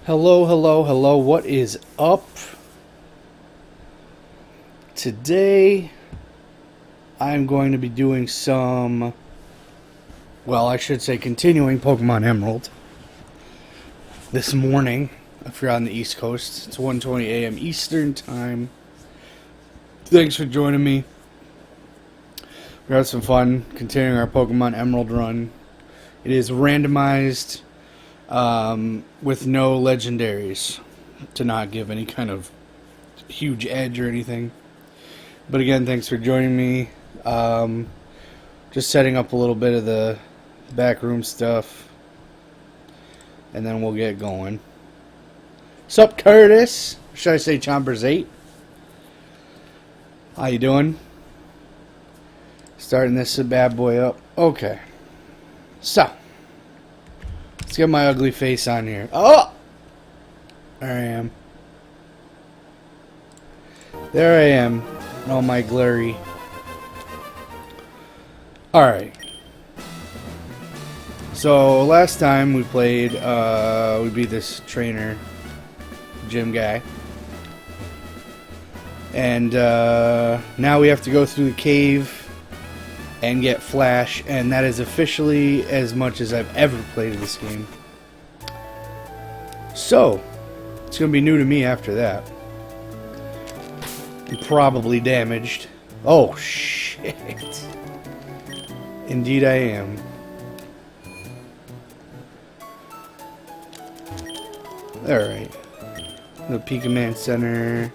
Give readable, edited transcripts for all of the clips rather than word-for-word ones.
Hello, hello, hello. What is up? Today, I'm going to be doing some, well, I should say continuing Pokemon Emerald. This morning, if you're on the East Coast, it's 1:20 a.m. Eastern Time. Thanks for joining me. We had some fun continuing our Pokemon Emerald run. It is randomized with no legendaries to not give any kind of huge edge or anything. But again, thanks for joining me. Just setting up a little bit of the backroom stuff, and then we'll get going. Sup, Curtis? Should I say Chompers 8? How you doing? Starting this bad boy up. Okay. So, let's get my ugly face on here. Oh! There I am. There I am. In all my glory. Alright. So, last time we played, we beat this trainer, gym guy. And, now we have to go through the cave and get Flash, and that is officially as much as I've ever played this game. So, it's going to be new to me after that. I'm probably damaged. Oh, shit. Indeed I am. Alright. The Pokemon Center.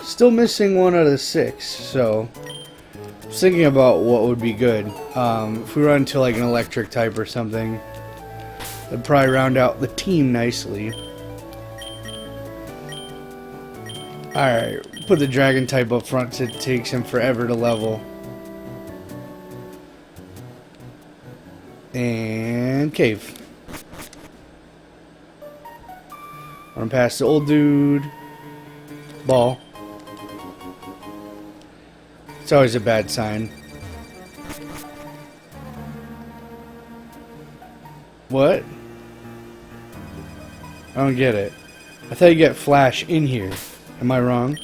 Still missing 1 out of 6, so I was thinking about what would be good. If we run into like an electric type or something, that'd probably round out the team nicely. Alright, put the dragon type up front, so it takes him forever to level. And cave. Run past the old dude. Ball. It's always a bad sign. What? I don't get it. I thought you get Flash in here. Am I wrong?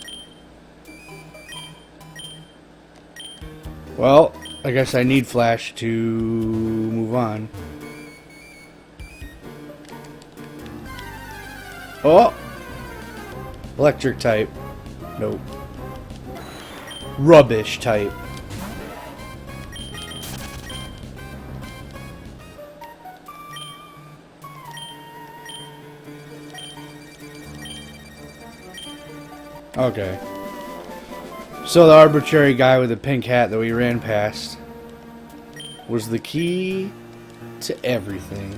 Well, I guess I need Flash to move on. Oh! Electric type. Nope. Rubbish type. Okay. So the arbitrary guy with the pink hat that we ran past was the key to everything.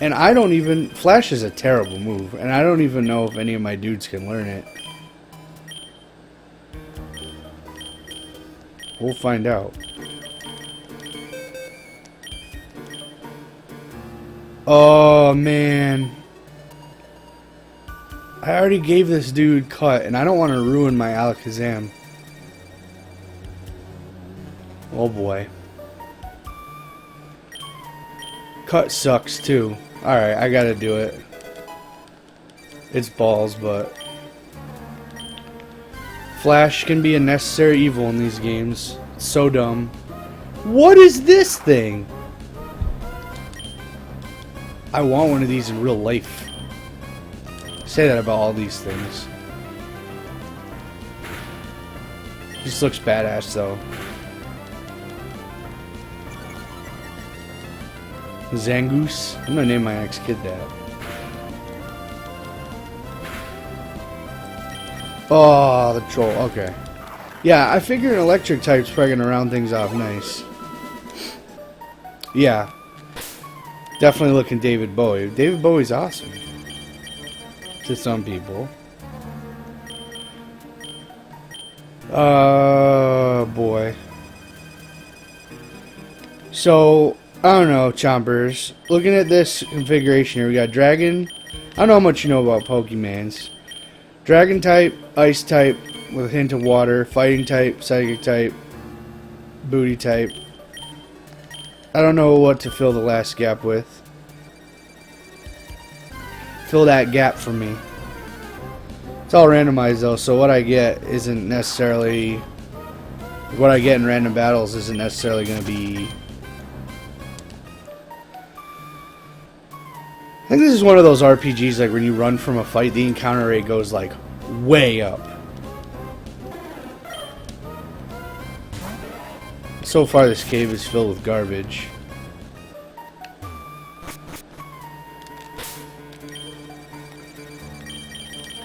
And I don't even... Flash is a terrible move, and I don't even know if any of my dudes can learn it. We'll find out. Oh, man. I already gave this dude Cut, and I don't want to ruin my Alakazam. Oh, boy. Cut sucks, too. Alright, I gotta do it. It's balls, but... Flash can be a necessary evil in these games. It's so dumb. What is this thing? I want one of these in real life. Say that about all these things. Just looks badass though. Zangoose? I'm gonna name my next kid that. Oh, the troll. Okay. Yeah, I figure an electric type's probably gonna round things off nice. Yeah. Definitely looking David Bowie. David Bowie's awesome. To some people. Boy. So, I don't know, Chompers. Looking at this configuration here, we got Dragon. I don't know how much you know about Pokemons. Dragon type, Ice type, with a hint of water, Fighting type, Psychic type, Booty type. I don't know what to fill the last gap with. fill that gap for me. It's all randomized though, so what I get isn't necessarily... What I get in random battles isn't necessarily going to be... I think this is one of those RPGs, like when you run from a fight, the encounter rate goes like way up. So far this cave is filled with garbage.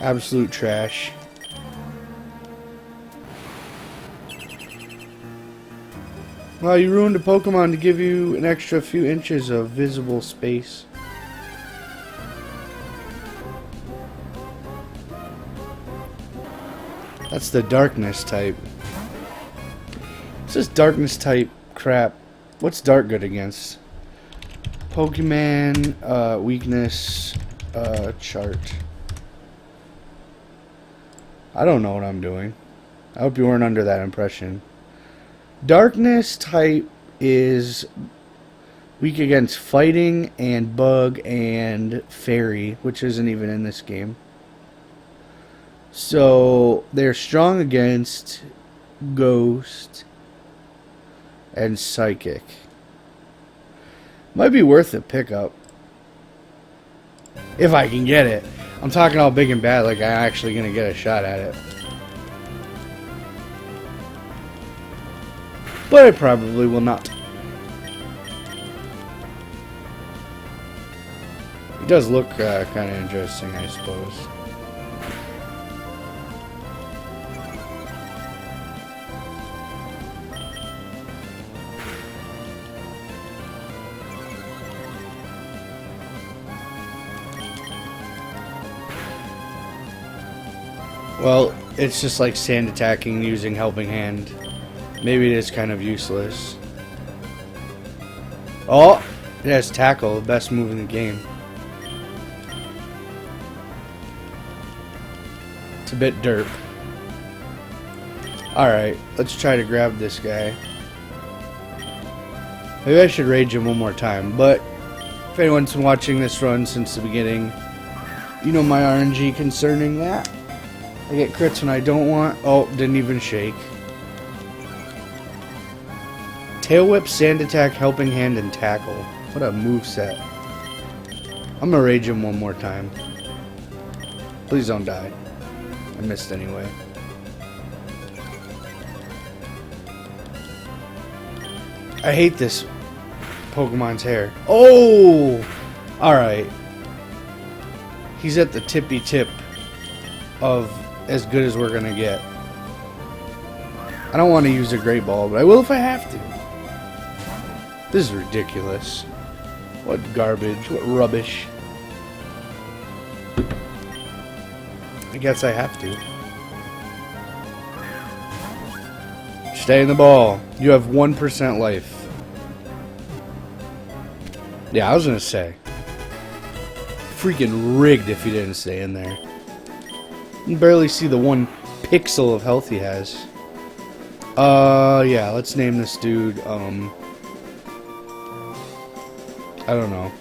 Absolute trash. Well, you ruined a Pokemon to give you an extra few inches of visible space. That's the darkness type. This is darkness type crap. What's dark good against? Pokemon, weakness, chart. I don't know what I'm doing. I hope you weren't under that impression. Darkness type is weak against fighting and bug and fairy, which isn't even in this game. So they're strong against ghost and psychic. Might be worth a pickup if I can get it. I'm talking all big and bad like I'm actually gonna get a shot at it. But I probably will not. It does look kind of interesting, I suppose. Well, it's just like sand attacking using helping hand. Maybe it is kind of useless. Oh! It has tackle, the best move in the game. It's a bit derp. Alright, let's try to grab this guy. Maybe I should rage him one more time, but if anyone's been watching this run since the beginning, you know my RNG concerning that. I get crits when I don't want. Oh, didn't even shake. Tail Whip, Sand Attack, Helping Hand, and Tackle. What a moveset. I'm gonna rage him one more time. Please don't die. I missed anyway. I hate this Pokemon's hair. Oh! Alright. He's at the tippy tip of as good as we're gonna get. I don't want to use a Great Ball, but I will if I have to. This is ridiculous. What garbage. What rubbish. I guess I have to. Stay in the ball. You have 1% life. Yeah, I was gonna say. Freaking rigged if he didn't stay in there. You can barely see the 1 pixel of health he has. Yeah, let's name this dude, I don't know.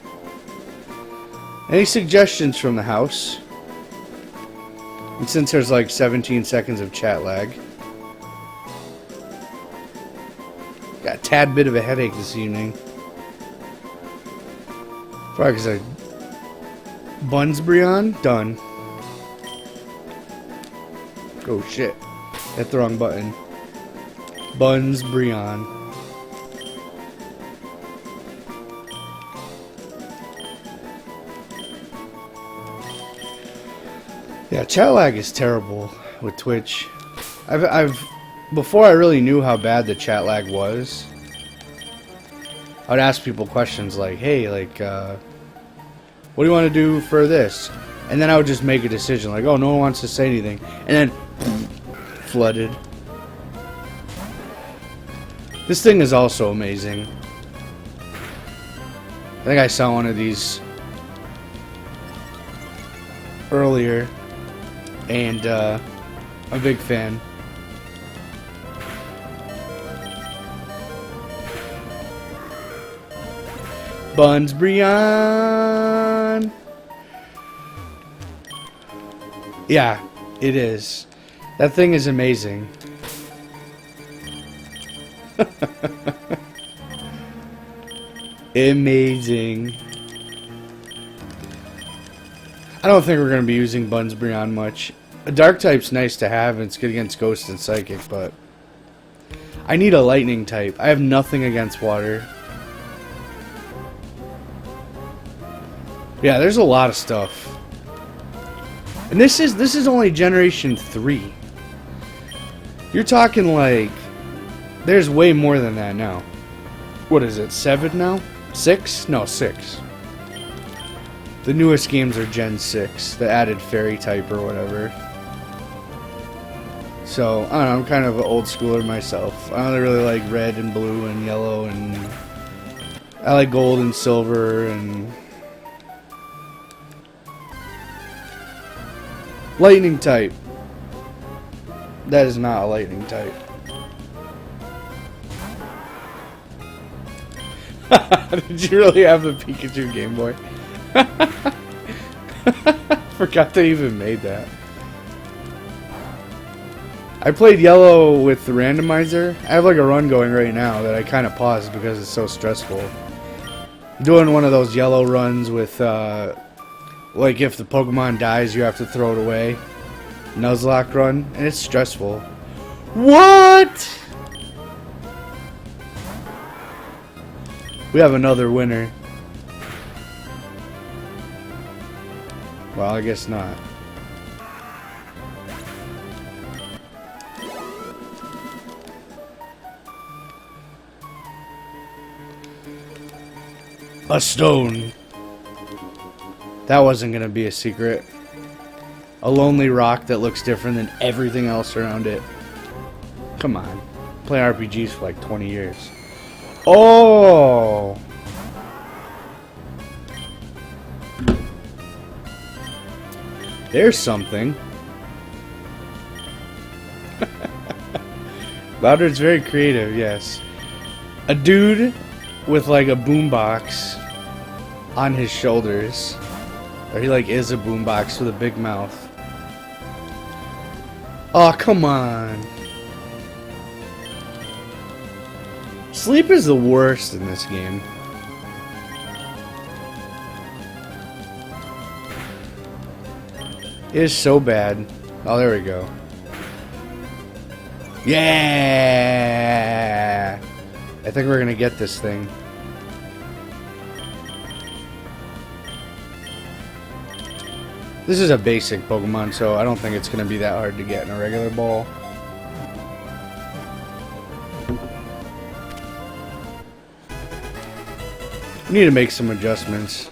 Any suggestions from the house? And since there's like 17 seconds of chat lag. Got a tad bit of a headache this evening. Probably because I... Bunsbreon? Done. Oh shit. Hit the wrong button. Bunsbreon. Yeah, chat lag is terrible with Twitch. I've before I really knew how bad the chat lag was, I would ask people questions like, hey, like, what do you want to do for this? And then I would just make a decision, like, oh, no one wants to say anything. And then, flooded. This thing is also amazing. I think I saw one of these earlier, and I'm a big fan. Bunsbreon! Yeah, it is. That thing is amazing. Amazing. I don't think we're going to be using Bunsbreon much. A dark type's nice to have, and it's good against Ghost and Psychic, but I need a lightning type. I have nothing against water. Yeah, there's a lot of stuff. And this is only generation 3. You're talking like there's way more than that now. What is it? 7 now? 6? No, 6. The newest games are Gen 6, the added fairy type or whatever. So, I don't know, I'm kind of an old schooler myself. I only really like red and blue and yellow, and I like gold and silver and lightning type. That is not a lightning type. Did you really have the Pikachu Game Boy? Forgot they even made that. I played yellow with the randomizer. I have like a run going right now that I kind of paused because it's so stressful. I'm doing one of those yellow runs with like if the Pokemon dies you have to throw it away. Nuzlocke run, and it's stressful. What? We have another winner. Well, I guess not. A stone. That wasn't gonna be a secret. A lonely rock that looks different than everything else around it. Come on. Play RPGs for like 20 years. Oh! There's something. Louder's very creative, yes. A dude with like a boombox on his shoulders. Or he like is a boombox with a big mouth. Oh, come on. Sleep is the worst in this game. It is so bad. Oh, there we go. Yeah! I think we're gonna get this thing. This is a basic Pokemon, so I don't think it's gonna be that hard to get in a regular ball. We need to make some adjustments.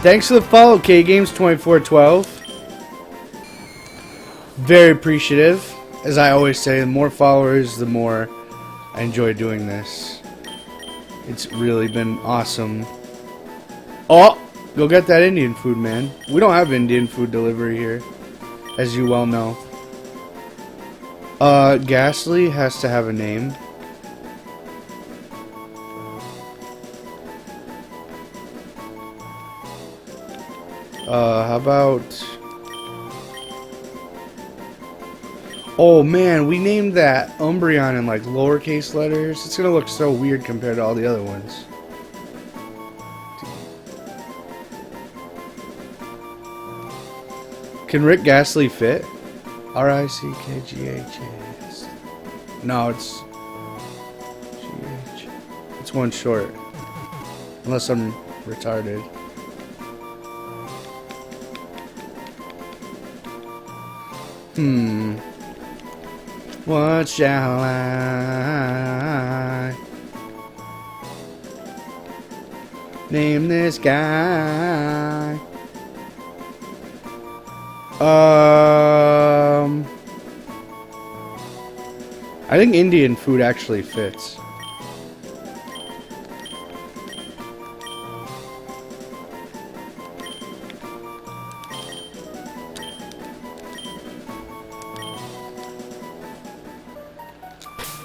Thanks for the follow, KGames2412. Very appreciative. As I always say, the more followers, the more I enjoy doing this. It's really been awesome. Oh, go get that Indian food, man. We don't have Indian food delivery here, as you well know. Ghastly has to have a name. How about... Oh man, we named that Umbreon in like lowercase letters. It's gonna look so weird compared to all the other ones. Can Rick Ghastly fit? R-I-C-K-G-H-A-S. No, it's G-H. It's one short. Unless I'm retarded. What shall I name this guy? I think Indian food actually fits.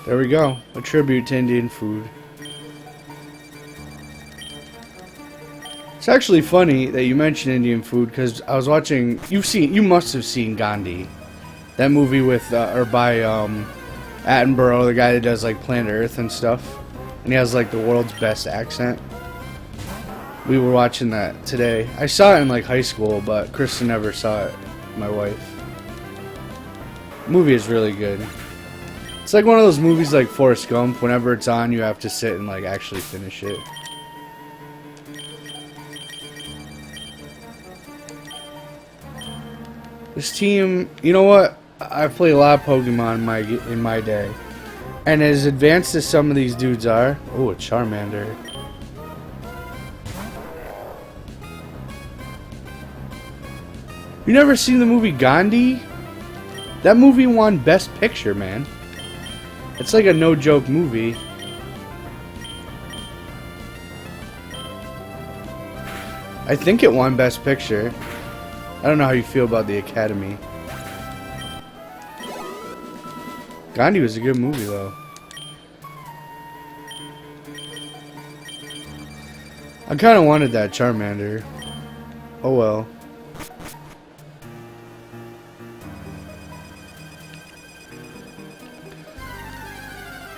There we go. A tribute to Indian food. It's actually funny that you mentioned Indian food because I was watching. You must have seen Gandhi, that movie with or by Attenborough, the guy that does like Planet Earth and stuff, and he has like the world's best accent. We were watching that today. I saw it in like high school, but Kristen never saw it. My wife. The movie is really good. It's like one of those movies like Forrest Gump. Whenever it's on, you have to sit and like actually finish it. This team, you know what? I've played a lot of Pokemon in my day, and as advanced as some of these dudes are, oh, a Charmander. You never seen the movie Gandhi? That movie won Best Picture, man. It's like a no-joke movie. I think it won Best Picture. I don't know how you feel about the Academy. Gandhi was a good movie, though. I kind of wanted that Charmander. Oh well.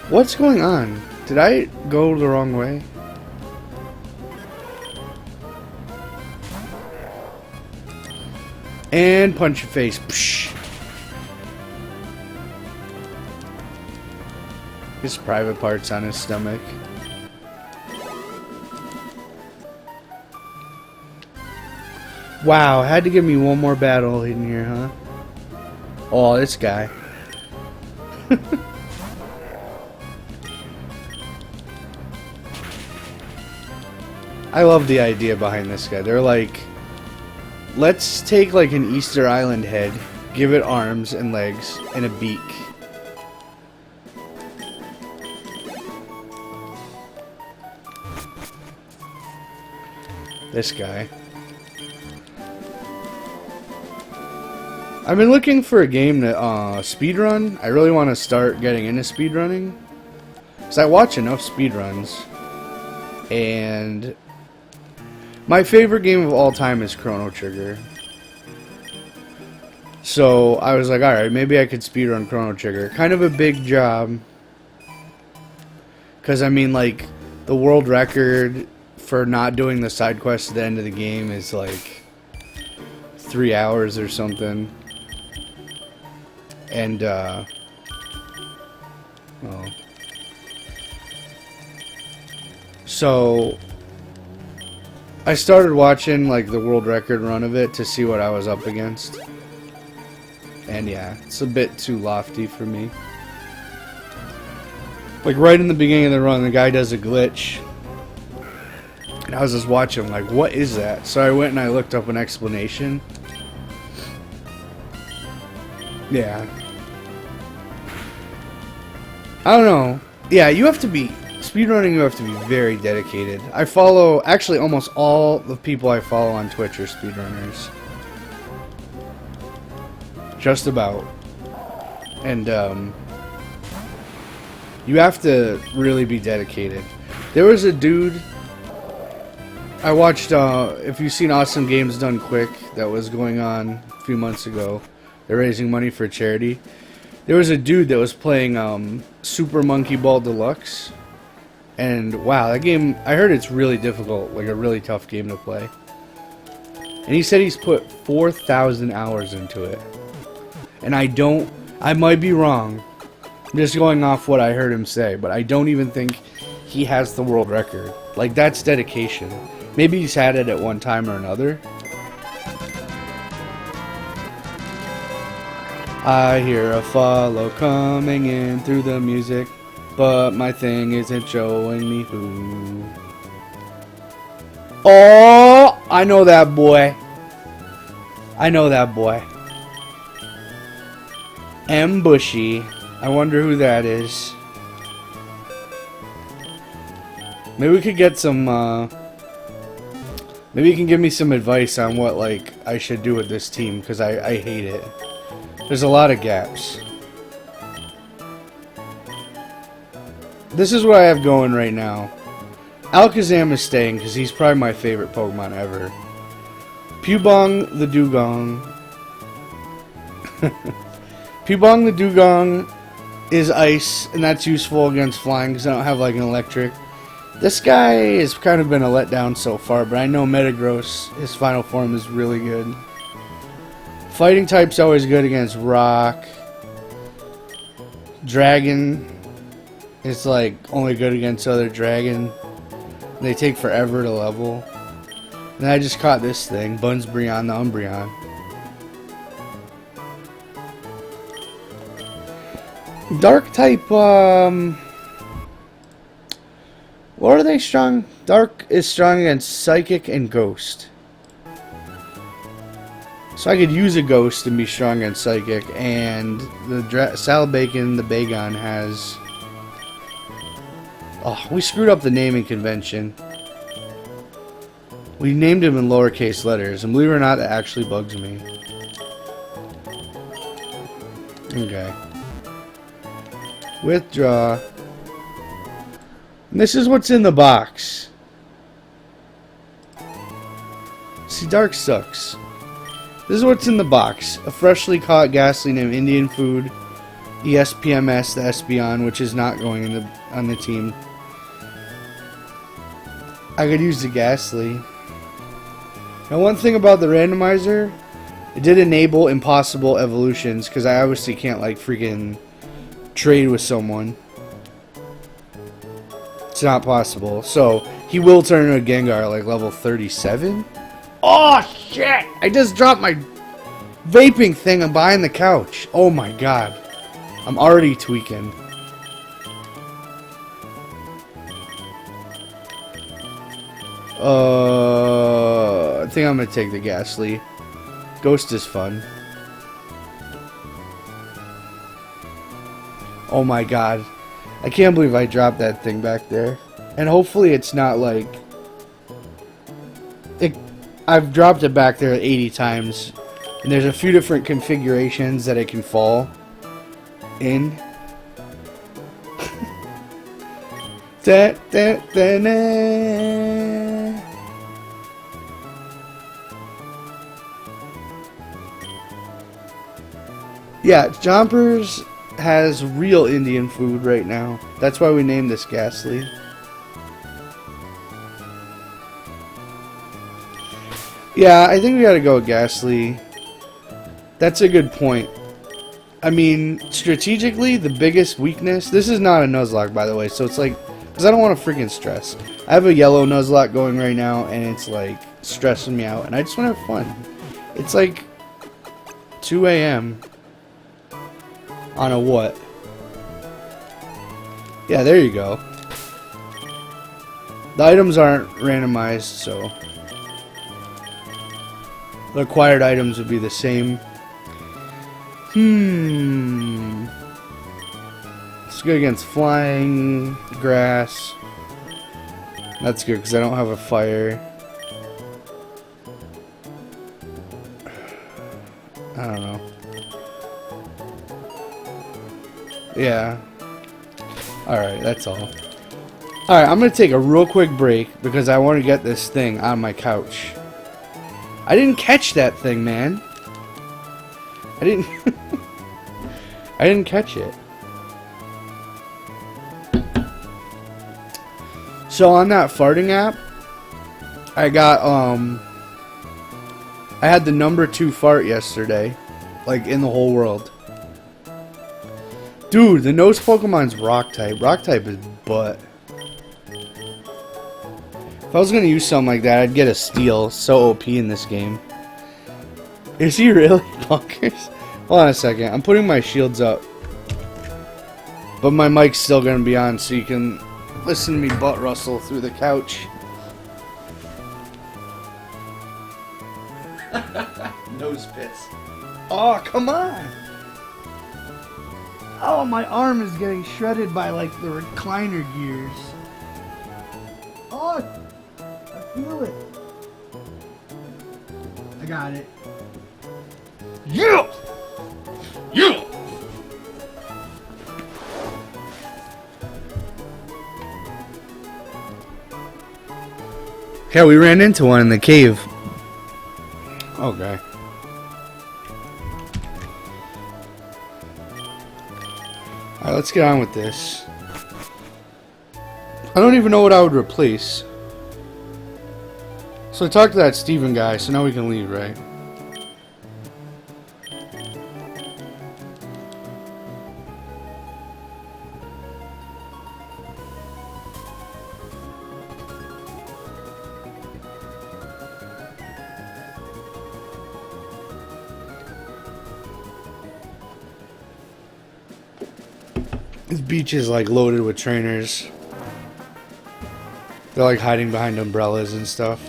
What's going on? Did I go the wrong way? And punch your face. Psh. His private parts on his stomach. Wow, had to give me one more battle in here, huh? Oh, this guy. I love the idea behind this guy. They're like, let's take like an Easter Island head, give it arms and legs and a beak. This guy. I've been looking for a game to speedrun. I really want to start getting into speedrunning, because I watch enough speedruns. And my favorite game of all time is Chrono Trigger. So I was like, alright, maybe I could speedrun Chrono Trigger. Kind of a big job, because I mean, like, the world record for not doing the side quest at the end of the game is like 3 hours or something. And oh. So I started watching like the world record run of it to see what I was up against. And yeah, it's a bit too lofty for me. Like right in the beginning of the run, the guy does a glitch. And I was just watching like, what is that? So I went and I looked up an explanation. Yeah. I don't know. Yeah, you have to be... Speedrunning, you have to be very dedicated. I follow... Actually, almost all the people I follow on Twitch are speedrunners. Just about. And, you have to really be dedicated. There was a dude... I watched, if you've seen Awesome Games Done Quick, that was going on a few months ago. They're raising money for charity. There was a dude that was playing Super Monkey Ball Deluxe, and wow, that game, I heard it's really difficult, like a really tough game to play. And he said he's put 4,000 hours into it. And I might be wrong, I'm just going off what I heard him say, but I don't even think he has the world record. Like, that's dedication. Maybe he's had it at one time or another. I hear a follow coming in through the music, but my thing isn't showing me who. Oh, I know that boy. I know that boy. M. Bushy. I wonder who that is. Maybe we could get some, maybe you can give me some advice on what, like, I should do with this team, because I hate it. There's a lot of gaps. This is what I have going right now. Alakazam is staying because he's probably my favorite Pokemon ever. Pewbong the Dugong. Pewbong the Dugong is ice, and that's useful against flying because I don't have like an electric. This guy has kind of been a letdown so far, but I know Metagross, his final form, is really good. Fighting type's always good against rock. Dragon is like only good against other dragon. They take forever to level. And I just caught this thing, Bunsbreon the Umbreon. Dark type, what are they strong? Dark is strong against Psychic and Ghost. So I could use a Ghost and be strong against Psychic, and the Salabacon, the Bagon has... Oh, we screwed up the naming convention. We named him in lowercase letters, and believe it or not, it actually bugs me. Okay. Withdraw. And this is what's in the box. See, Dark sucks. This is what's in the box. A freshly caught Ghastly named Indian Food. ESPMS, the Espeon, which is not going in on the team. I could use the Ghastly. Now, one thing about the randomizer, it did enable impossible evolutions, because I obviously can't, like, freaking trade with someone. It's not possible. So, he will turn into a Gengar, like, level 37? Oh, shit! I just dropped my vaping thing behind the couch. Oh, my God. I'm already tweaking. I think I'm gonna take the Ghastly. Ghost is fun. Oh my god. I can't believe I dropped that thing back there. And hopefully it's not like... I've dropped it back there 80 times. And there's a few different configurations that it can fall in. Da, da, da, da. Yeah, Jompers has real Indian food right now. That's why we named this Ghastly. Yeah, I think we gotta go with Ghastly. That's a good point. I mean, strategically, the biggest weakness... This is not a Nuzlocke, by the way, so it's like... Because I don't want to freaking stress. I have a yellow Nuzlocke going right now, and it's like stressing me out, and I just want to have fun. It's like 2 a.m. on a what? Yeah, there you go. The items aren't randomized, so the acquired items would be the same. It's good against flying, grass. That's good because I don't have a fire. I don't know. Yeah. Alright, that's all. Alright, I'm going to take a real quick break because I want to get this thing on my couch. I didn't catch that thing, man. I didn't... I didn't catch it. So on that farting app, I got, I had the #2 fart yesterday. Like, in the whole world. Dude, the nose Pokemon's Rock type. Rock type is butt. If I was gonna use something like that, I'd get a Steel. So OP in this game. Is he really bonkers? Hold on a second. I'm putting my shields up. But my mic's still gonna be on so you can listen to me butt rustle through the couch. Nose pits. Oh, come on! Oh, my arm is getting shredded by, like, the recliner gears. Oh, I feel it. I got it. Yeah! Yeah! Yeah, we ran into one in the cave. Okay. Alright, let's get on with this. I don't even know what I would replace. So I talked to that Steven guy, so now we can leave, right? This beach is like loaded with trainers. They're like hiding behind umbrellas and stuff.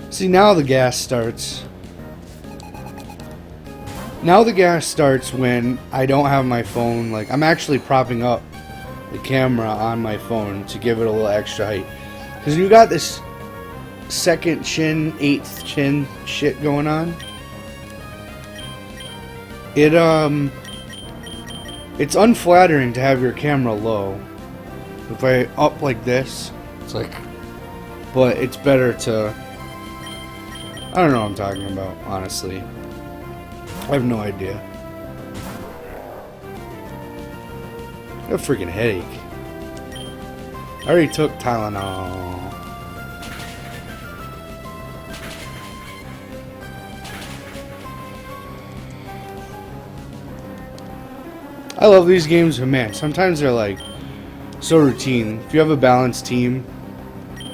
See, now the gas starts. Now the gas starts when I don't have my phone. Like, I'm actually propping up the camera on my phone to give it a little extra height. Because you got this second chin, eighth chin shit going on. It's unflattering to have your camera low. If I up like this, it's like, but it's better to, I don't know what I'm talking about, honestly. I have no idea. I have a freaking headache. I already took Tylenol. I love these games, but man, sometimes they're like so routine. If you have a balanced team,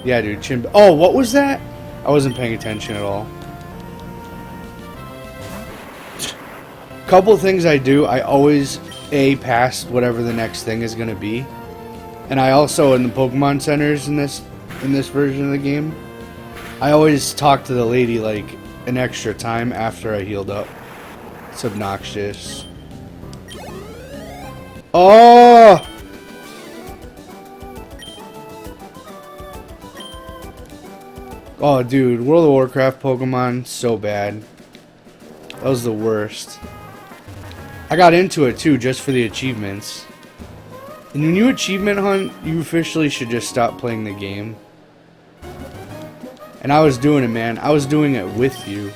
yeah, dude. Oh, what was that? I wasn't paying attention at all. Couple things I do. I always pass whatever the next thing is gonna be, and I also in the Pokemon centers in this version of the game, I always talk to the lady like an extra time after I healed up. It's obnoxious. Oh! Oh, dude, World of Warcraft Pokemon, so bad. That was the worst. I got into it too, just for the achievements. And when you achievement hunt, you officially should just stop playing the game. And I was doing it, man. I was doing it with you.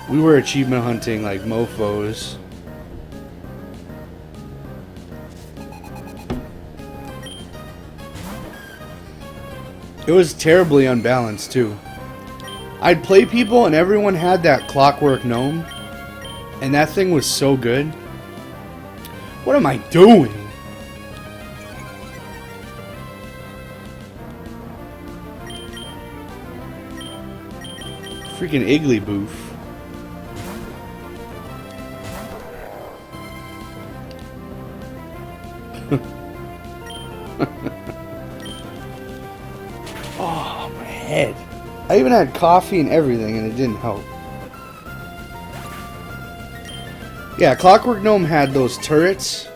We were achievement hunting like mofos. It was terribly unbalanced too. I'd play people and everyone had that clockwork gnome, and that thing was so good. What am I doing? Freaking Iggly-boof. Oh, my head. I even had coffee and everything and it didn't help. Yeah, Clockwork Gnome had those turrets.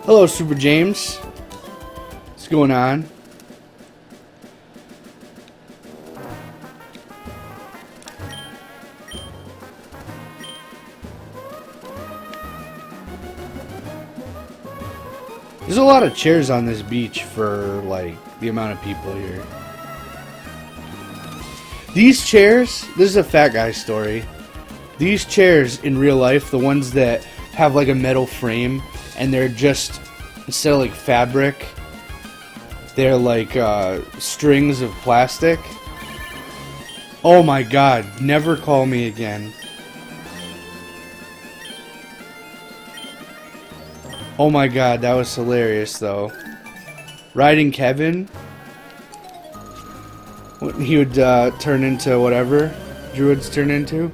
Hello, Super James. What's going on? There's a lot of chairs on this beach for, like, the amount of people here. These chairs, this is a fat guy story. These chairs in real life, the ones that have, like, a metal frame, and they're just, instead of, like, fabric, they're, like, strings of plastic. Oh my god, never call me again. Oh my god, that was hilarious though. Riding Kevin, he would turn into whatever druids turn into.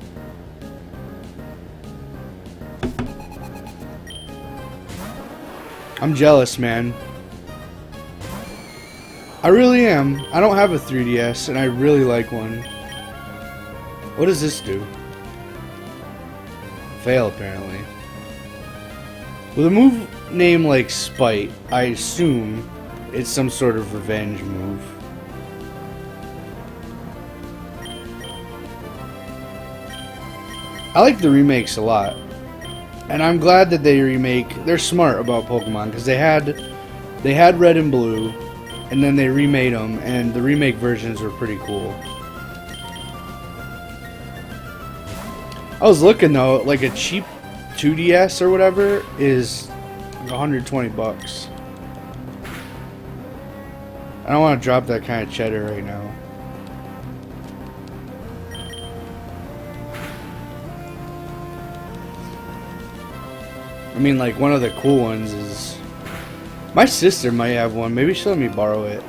I'm jealous, man. I really am. I don't have a 3DS and I really like one. What does this do? Fail, apparently. With a move named like Spite, I assume it's some sort of revenge move. I like the remakes a lot. And I'm glad that they remake. They're smart about Pokemon because they had Red and Blue, and then they remade them, and the remake versions were pretty cool. I was looking though, like a cheap 2DS or whatever is like $120. I don't want to drop that kind of cheddar right now. I mean, like, one of the cool ones is... My sister might have one. Maybe she'll let me borrow it.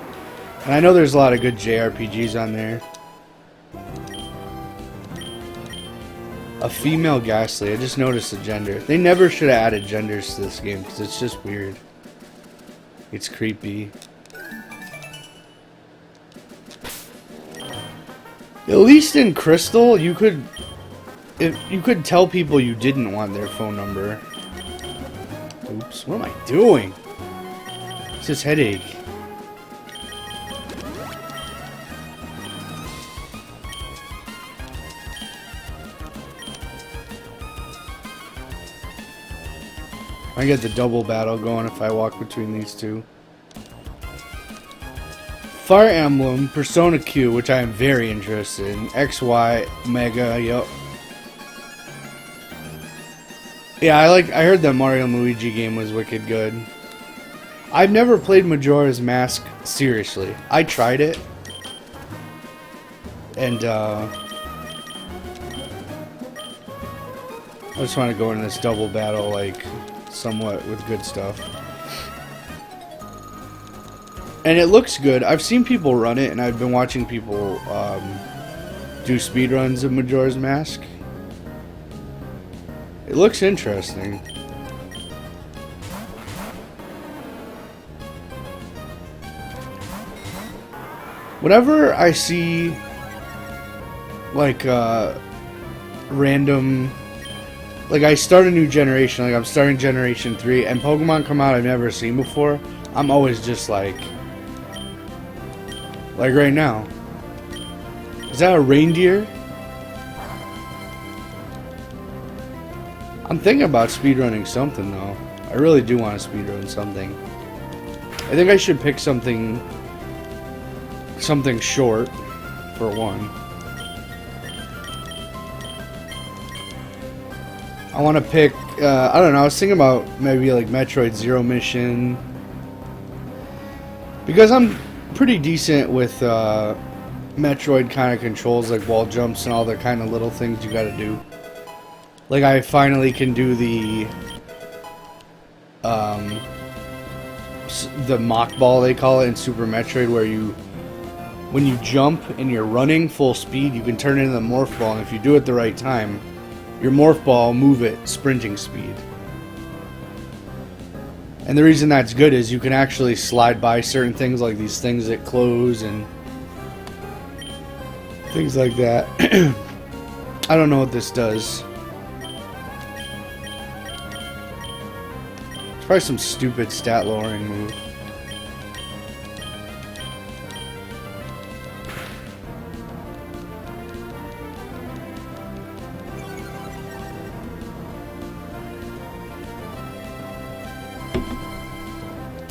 And I know there's a lot of good JRPGs on there. A female Ghastly. I just noticed the gender. They never should have added genders to this game, because it's just weird. It's creepy. At least in Crystal, you could tell people you didn't want their phone number. Oops, what am I doing? It's this headache. I get the double battle going if I walk between these two. Fire Emblem, Persona Q, which I am very interested in. XY, Mega, yup. Yeah, I heard that Mario and Luigi game was wicked good. I've never played Majora's Mask seriously. I tried it. And, I just want to go in this double battle, like, somewhat with good stuff. And it looks good. I've seen people run it, and I've been watching people, do speedruns of Majora's Mask. It looks interesting. Whenever I see like random, like I start a new generation, like I'm starting Generation 3, and Pokemon come out I've never seen before, I'm always just like right now. Is that a reindeer? I'm thinking about speedrunning something though. I really do want to speedrun something. I think I should pick something short for one. I want to pick I don't know, I was thinking about maybe like Metroid Zero Mission, because I'm pretty decent with Metroid kind of controls, like wall jumps and all the kind of little things you gotta do. Like I finally can do the mock ball, they call it in Super Metroid, where when you jump and you're running full speed, you can turn it into the morph ball, and if you do it the right time, your morph ball will move at sprinting speed. And the reason that's good is you can actually slide by certain things, like these things that close and things like that. I don't know what this does. It's probably some stupid stat lowering move.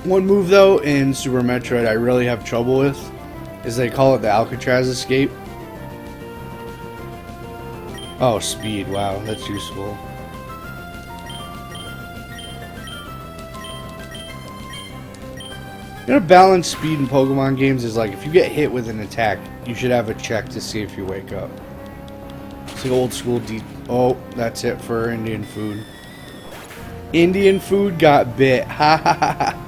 One move though in Super Metroid I really have trouble with is they call it the Alcatraz escape. Oh, speed, wow, that's useful. You know, balanced speed in Pokemon games is like if you get hit with an attack, you should have a check to see if you wake up. It's like old school oh, that's it for Indian food. Indian food got bit. Ha ha ha ha.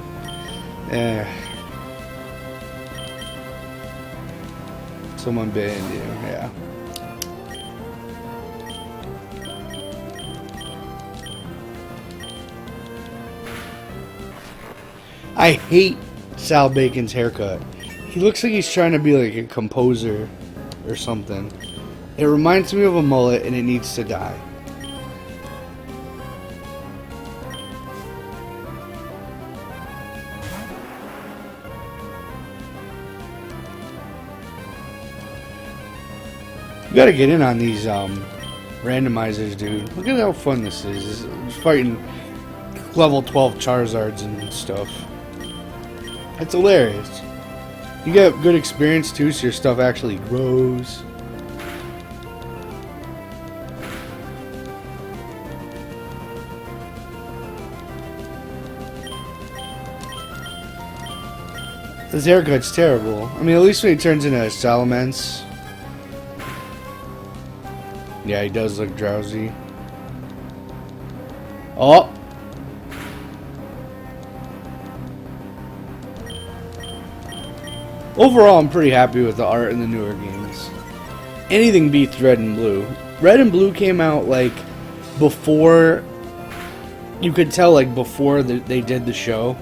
Someone bit into you, yeah. I hate Sal Bacon's haircut. He looks like he's trying to be like a composer or something. It reminds me of a mullet and it needs to die. You gotta get in on these Randomizers, dude. Look at how fun this is. It's fighting level 12 Charizards and stuff. It's hilarious. You get good experience too, so your stuff actually grows. His haircut's terrible. I mean, at least when he turns into Salamence. Yeah, he does look drowsy. Oh! Overall, I'm pretty happy with the art in the newer games. Anything beats Red and Blue. Red and Blue came out, like, before... You could tell, like, before they did the show.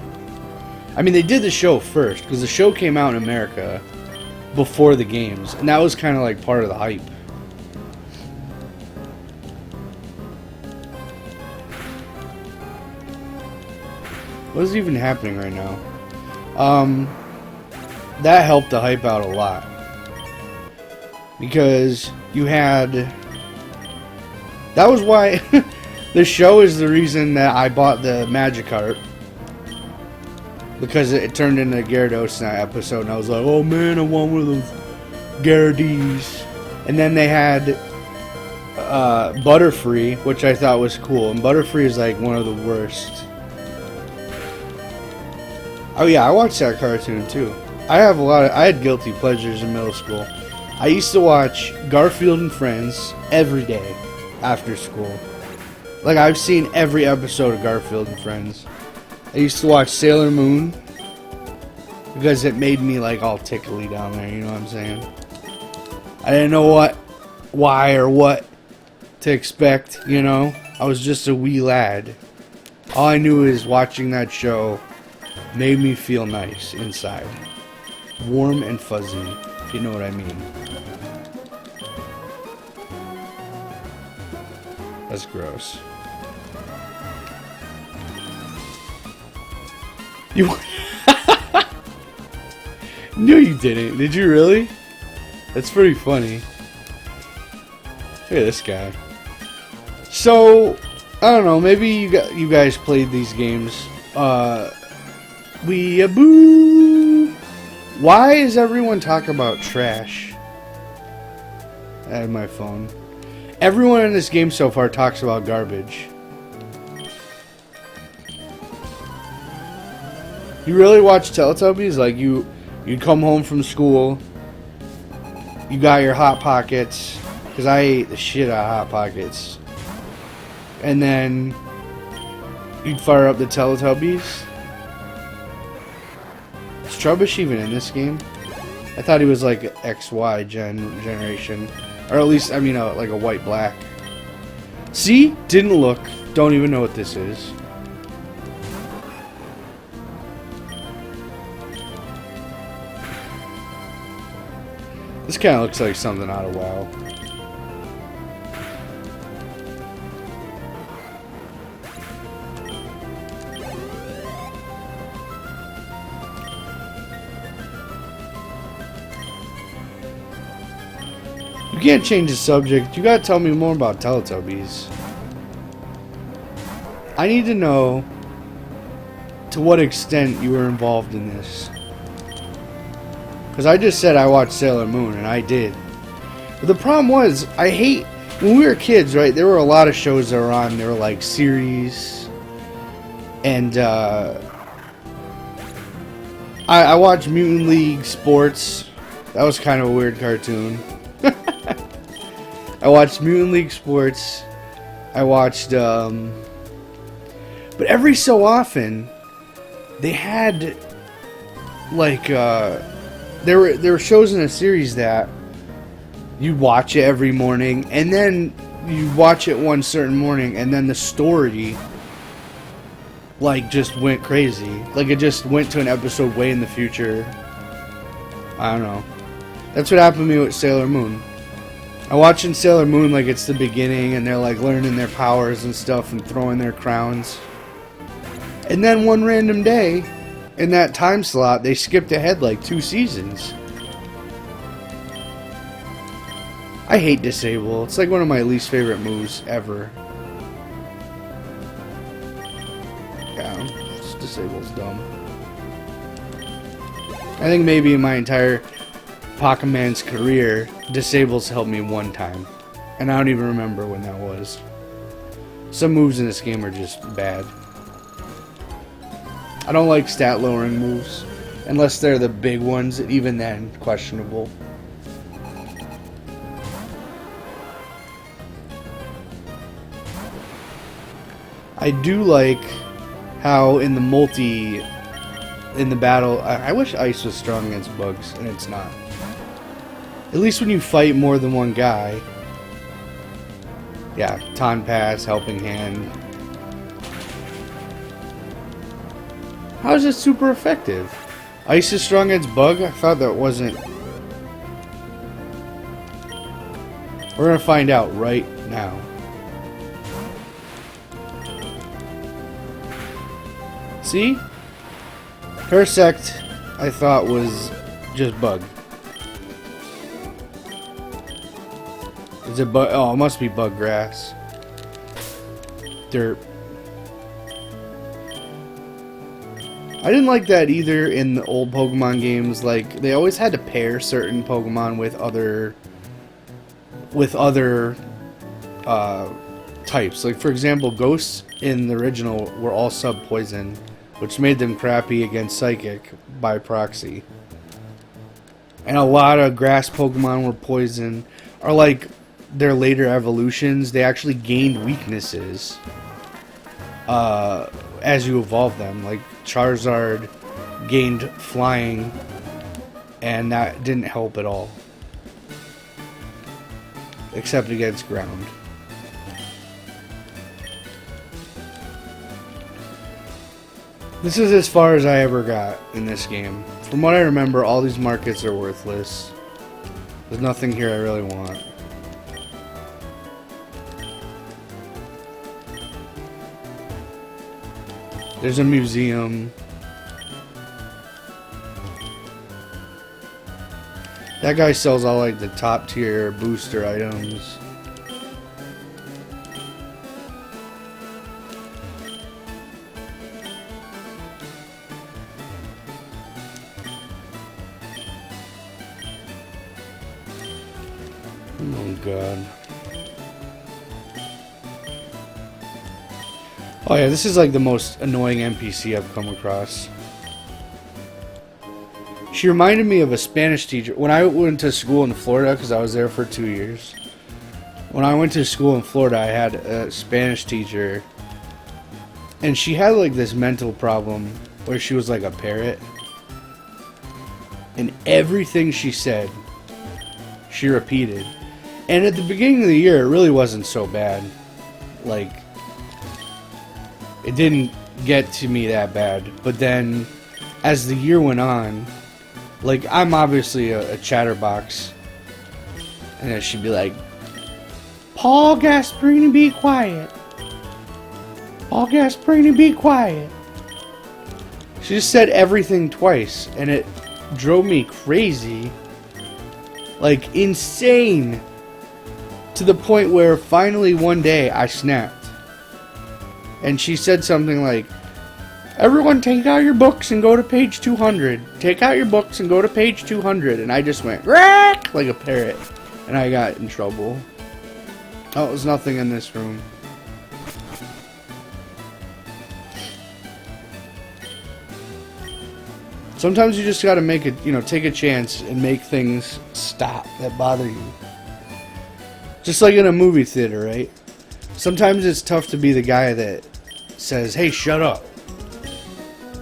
I mean, they did the show first, because the show came out in America before the games, and that was kind of like part of the hype. What is even happening right now? That helped the hype out a lot. Because you had... That was why... the show is the reason that I bought the Magikarp. Because it turned into Gyarados in that episode, and I was like, oh man, I want one of those Gyarados. And then they had Butterfree, which I thought was cool. And Butterfree is like one of the worst. Oh yeah, I watched that cartoon too. I had guilty pleasures in middle school. I used to watch Garfield and Friends every day after school. Like, I've seen every episode of Garfield and Friends. I used to watch Sailor Moon because it made me like all tickly down there, you know what I'm saying? I didn't know why or what to expect, you know? I was just a wee lad. All I knew is watching that show made me feel nice inside. Warm and fuzzy, if you know what I mean. That's gross. You No, you didn't. Did you really? That's pretty funny. Look at this guy. So, I don't know. Maybe you guys played these games. Weeaboo. Why is everyone talking about trash? I have my phone. Everyone in this game so far talks about garbage. You really watch Teletubbies? Like, you'd come home from school, you got your Hot Pockets, because I ate the shit out of Hot Pockets, and then you'd fire up the Teletubbies. Is Trubbish even in this game? I thought he was like XY generation, or at least, I mean, like a white-black. See? Didn't look. Don't even know what this is. This kind of looks like something out of WoW. You can't change the subject. You gotta tell me more about Teletubbies. I need to know to what extent you were involved in this. Because I just said I watched Sailor Moon, and I did. But the problem was, I hate... When we were kids, right, there were a lot of shows that were on. There were, like, series. And, I watched Mutant League Sports. That was kind of a weird cartoon. I watched Mutant League Sports. I watched, But every so often, they had, like, There were shows in a series that you'd watch it every morning, and then you'd watch it one certain morning, and then the story, like, just went crazy. Like, it just went to an episode way in the future. I don't know. That's what happened to me with Sailor Moon. I'm watching Sailor Moon like it's the beginning, and they're, like, learning their powers and stuff and throwing their crowns. And then one random day, in that time slot, they skipped ahead like 2 seasons. I hate Disable. It's like one of my least favorite moves ever. Yeah, Disable's dumb. I think maybe in my entire Pokemon's career, Disable's helped me one time. And I don't even remember when that was. Some moves in this game are just bad. I don't like stat lowering moves. Unless they're the big ones, even then, questionable. I do like how in the multi, in the battle, I wish Ice was strong against bugs, and it's not. At least when you fight more than one guy. Yeah, Ton Pass, Helping Hand. How is it super effective? Ice is strong against bug? I thought that wasn't. We're gonna find out right now. See? Parasect, I thought was just bug. Is it bug? Oh, it must be bug grass. Dirt. I didn't like that either in the old Pokemon games. Like, they always had to pair certain Pokemon with other types. Like, for example, Ghosts in the original were all sub-poison, which made them crappy against Psychic by proxy. And a lot of grass Pokemon were poison. Or like their later evolutions, they actually gained weaknesses as you evolve them. Like Charizard gained flying, and that didn't help at all. Except against ground. This is as far as I ever got in this game. From what I remember, all these markets are worthless. There's nothing here I really want. There's a museum. That guy sells all like the top tier booster items. Oh god. Oh yeah, this is like the most annoying NPC I've come across. She reminded me of a Spanish teacher. When I went to school in Florida, because I was there for 2 years. When I went to school in Florida, I had a Spanish teacher. And she had like this mental problem where she was like a parrot. And everything she said, she repeated. And at the beginning of the year, it really wasn't so bad. Like, it didn't get to me that bad. But then, as the year went on, like, I'm obviously a chatterbox. And then she'd be like, Paul Gasparini, be quiet. Paul Gasparini, be quiet. She just said everything twice. And it drove me crazy. Like, insane. To the point where finally one day I snapped. And she said something like, everyone take out your books and go to page 200. Take out your books and go to page 200. And I just went, Rack! Like a parrot. And I got in trouble. Oh, there's nothing in this room. Sometimes you just gotta make it, take a chance and make things stop that bother you. Just like in a movie theater, right? Sometimes it's tough to be the guy that says, hey, shut up.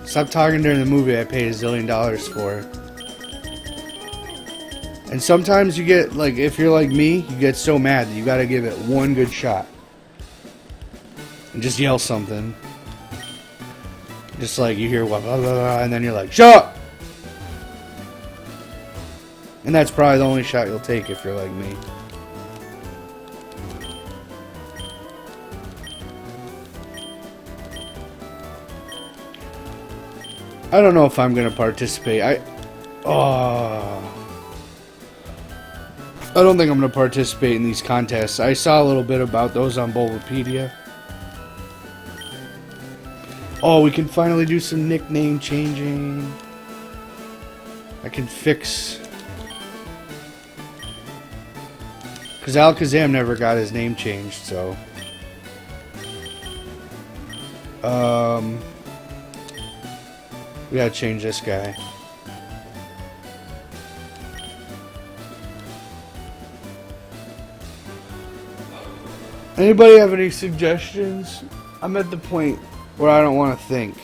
Stop talking during the movie I paid $1 zillion for. And sometimes you get, like, if you're like me, you get so mad that you gotta give it one good shot. And just yell something. Just like you hear blah, blah, blah, and then you're like, shut up! And that's probably the only shot you'll take if you're like me. I don't know if I'm gonna participate. I don't think I'm going to participate in these contests. I saw a little bit about those on Bulbapedia. Oh, we can finally do some nickname changing. I can fix... Because Alakazam never got his name changed, so... We gotta change this guy. Anybody have any suggestions? I'm at the point where I don't want to think.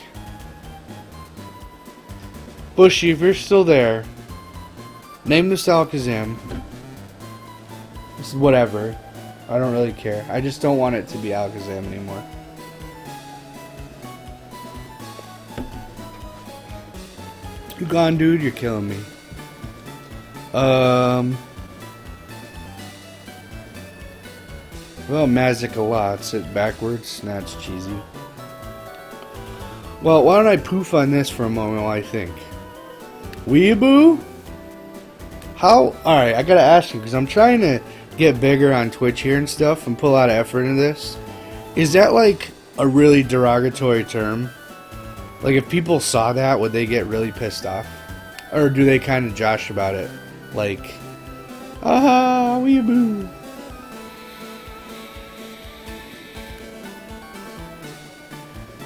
Bushy, if you're still there, name this Alakazam. This is whatever. I don't really care. I just don't want it to be Alakazam anymore. You gone, dude? You're killing me. Well, Magic-a-Lot. Sit backwards. That's cheesy. Well, why don't I poof on this for a moment while I think. Weeaboo? How? Alright, I gotta ask you, because I'm trying to get bigger on Twitch here and stuff and put a lot of effort into this. Is that like a really derogatory term? Like, if people saw that, would they get really pissed off? Or do they kind of josh about it? Like, ah, weeaboo.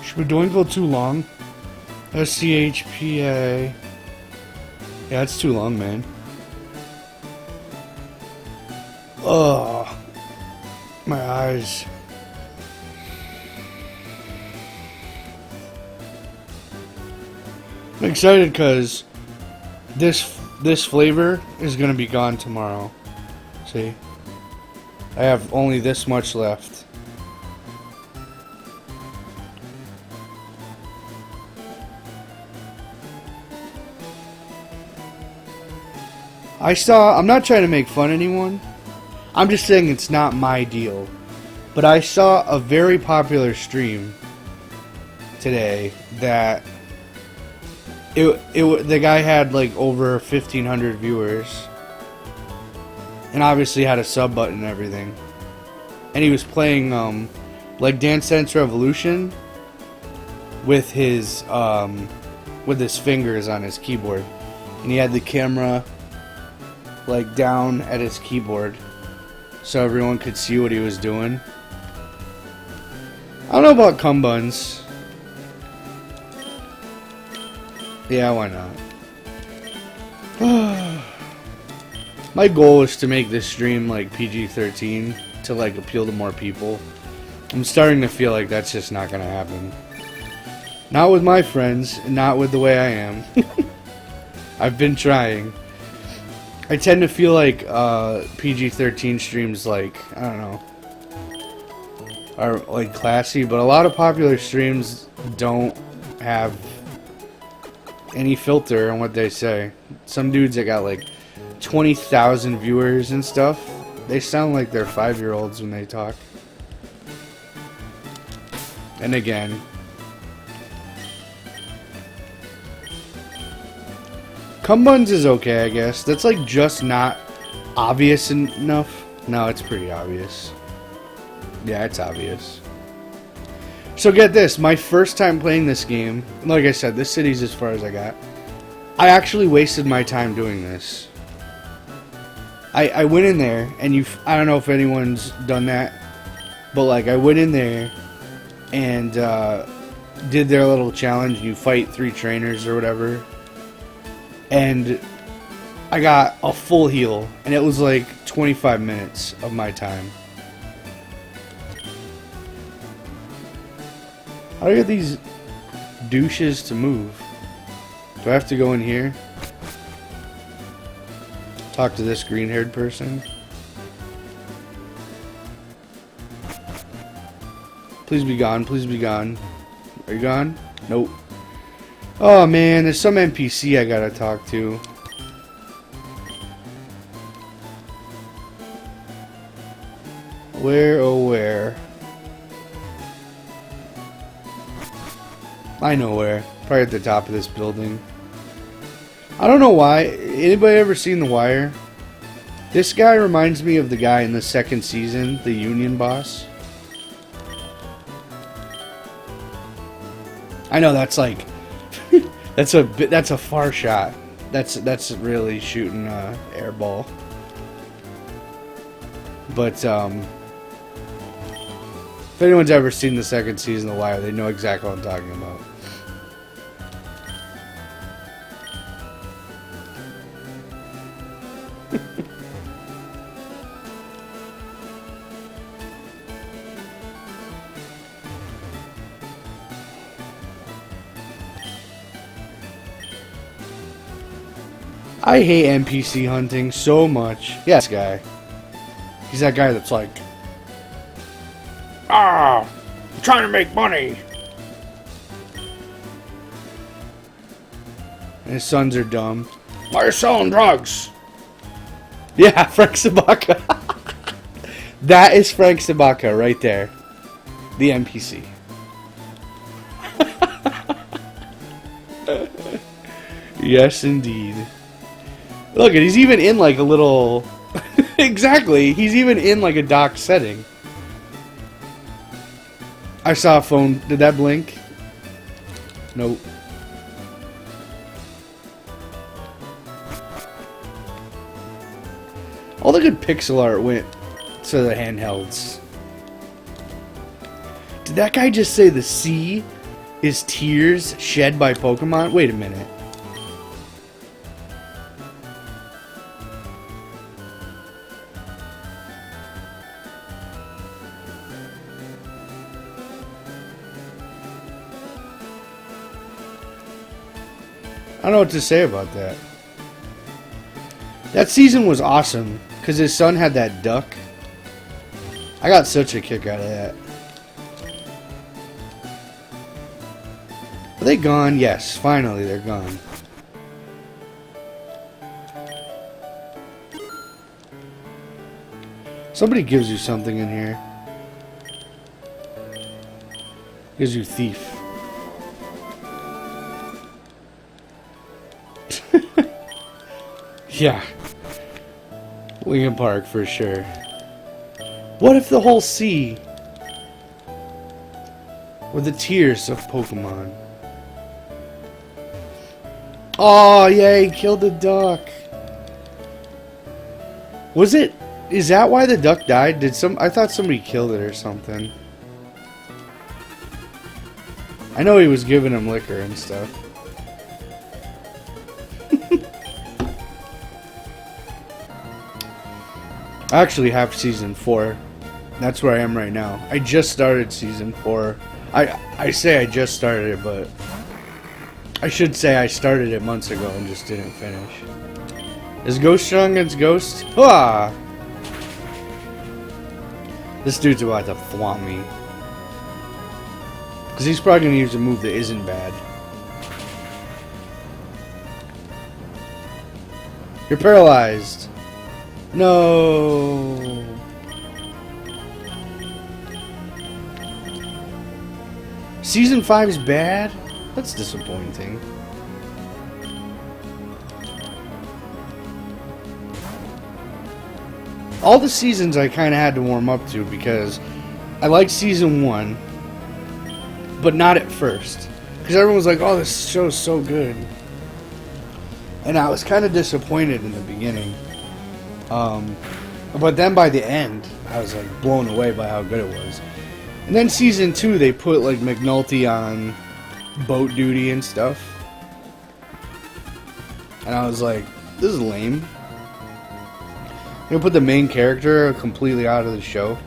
Should we doing go too long? SCHPA. Yeah, it's too long, man. Ugh. My eyes. I'm excited because this flavor is gonna be gone tomorrow. See? I have only this much left. I'm not trying to make fun of anyone. I'm just saying it's not my deal. But I saw a very popular stream today that the guy had like over 1,500 viewers. And obviously had a sub button and everything. And he was playing like Dance Dance Revolution with his fingers on his keyboard. And he had the camera like down at his keyboard so everyone could see what he was doing. I don't know about cum buns. Yeah, why not? My goal is to make this stream like PG-13 to like appeal to more people. I'm starting to feel like that's just not gonna happen. Not with my friends, and not with the way I am. I've been trying. I tend to feel like PG-13 streams, like, I don't know, are like classy, but a lot of popular streams don't have any filter on what they say. Some dudes that got like 20,000 viewers and stuff, they sound like they're 5-year-olds when they talk. And again, cum buns is okay, I guess. That's like just not obvious enough. No, it's pretty obvious. Yeah, it's obvious. So get this, my first time playing this game, like I said, this city's as far as I got. I actually wasted my time doing this. I went in there, and I don't know if anyone's done that, but like I went in there and did their little challenge. You fight 3 trainers or whatever. And I got a full heal, and it was like 25 minutes of my time. How do I get these douches to move? Do I have to go in here? Talk to this green-haired person? Please be gone, please be gone. Are you gone? Nope. Oh man, there's some NPC I gotta talk to. Where, oh where? I know where. Probably at the top of this building. I don't know why. Anybody ever seen The Wire? This guy reminds me of the guy in the second season, the Union boss. I know that's like that's a far shot. That's really shooting air ball. But if anyone's ever seen the second season of The Wire, they know exactly what I'm talking about. I hate NPC hunting so much. Yeah, this guy. He's that guy that's like, I'm trying to make money. And his sons are dumb. Why are you selling drugs? Yeah, Frank Sabaka. That is Frank Sabaka right there. The NPC. Yes, indeed. Look, he's even in like a little... Exactly, he's even in like a dock setting. I saw a phone. Did that blink? Nope. All the good pixel art went to the handhelds. Did that guy just say the sea is tears shed by Pokemon? Wait a minute. I don't know what to say about that. That season was awesome because his son had that duck. I got such a kick out of that. Are they gone? Yes, finally they're gone. Somebody gives you something in here. Gives you thief. Yeah. Lincoln Park for sure. What if the whole sea were the tears of Pokemon? Oh, yeah, he killed the duck. Was it? Is that why the duck died? I thought somebody killed it or something. I know he was giving him liquor and stuff. I actually have season 4. That's where I am right now. I just started season 4. I say I just started it, but I should say I started it months ago and just didn't finish. Is Ghost strong against Ghost? Ah! This dude's about to thwomp me. Because he's probably going to use a move that isn't bad. You're paralyzed. No. Season 5 is bad? That's disappointing. All the seasons I kind of had to warm up to because I liked season 1, but not at first. Because everyone was like, oh, this show's so good. And I was kind of disappointed in the beginning. But then by the end, I was like blown away by how good it was. And then season 2, they put like McNulty on boat duty and stuff. And I was like, this is lame. They put the main character completely out of the show.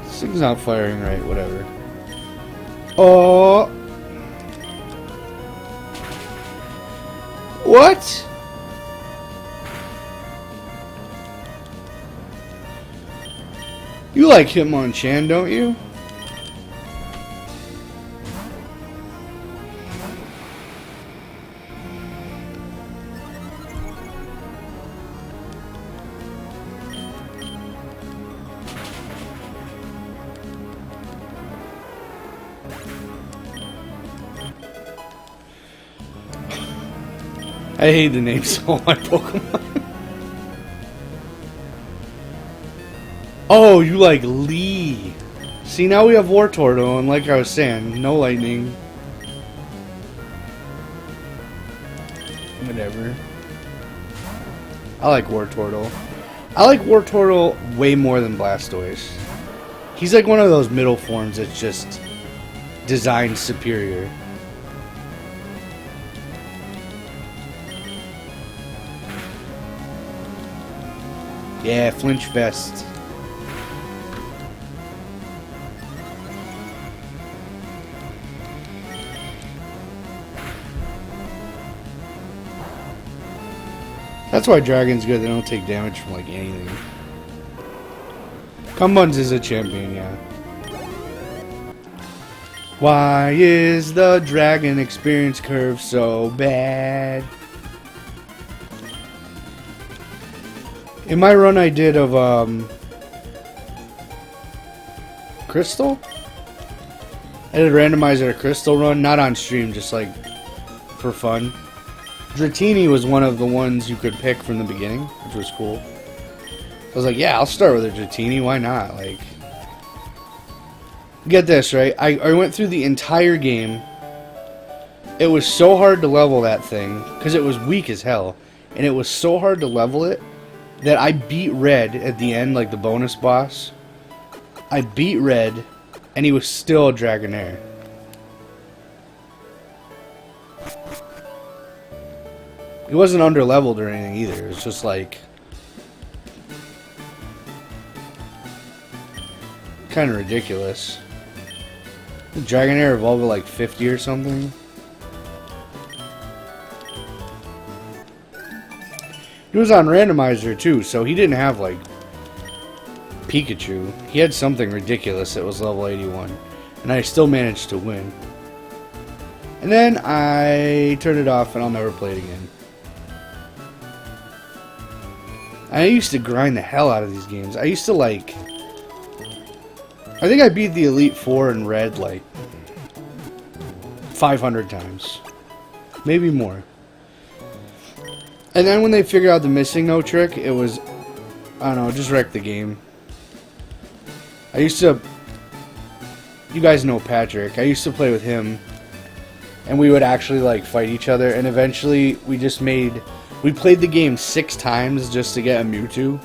This thing's not firing right, whatever. Oh! What? You like Hitmonchan, don't you? I hate the names of all my Pokemon. Oh, you like Lee. See, now we have Wartortle, and like I was saying, no lightning. Whatever. I like Wartortle. I like Wartortle way more than Blastoise. He's like one of those middle forms that's just designed superior. Yeah, flinch vest. That's why Dragon's good. They don't take damage from like anything. Cumbuns is a champion, yeah. Why is the Dragon experience curve so bad? In my run I did of Crystal? I did a Randomizer a Crystal run, not on stream, just like for fun. Dratini was one of the ones you could pick from the beginning, which was cool. I was like, yeah, I'll start with a Dratini, why not? Like, get this, right? I went through the entire game. It was so hard to level that thing, because it was weak as hell. And it was so hard to level it, that I beat Red at the end, like the bonus boss. I beat Red, and he was still a Dragonair. He wasn't under-leveled or anything either. It was just like... kind of ridiculous. The Dragonair evolved at like 50 or something. He was on Randomizer too, so he didn't have like Pikachu. He had something ridiculous that was level 81. And I still managed to win. And then I turned it off and I'll never play it again. I used to grind the hell out of these games. I used to like... I think I beat the Elite Four in Red like 500 times. Maybe more. And then when they figured out the missing no trick, it was... I don't know, just wrecked the game. I used to... You guys know Patrick. I used to play with him. And we would actually like fight each other. And eventually we just made... We played the game 6 times just to get a Mewtwo.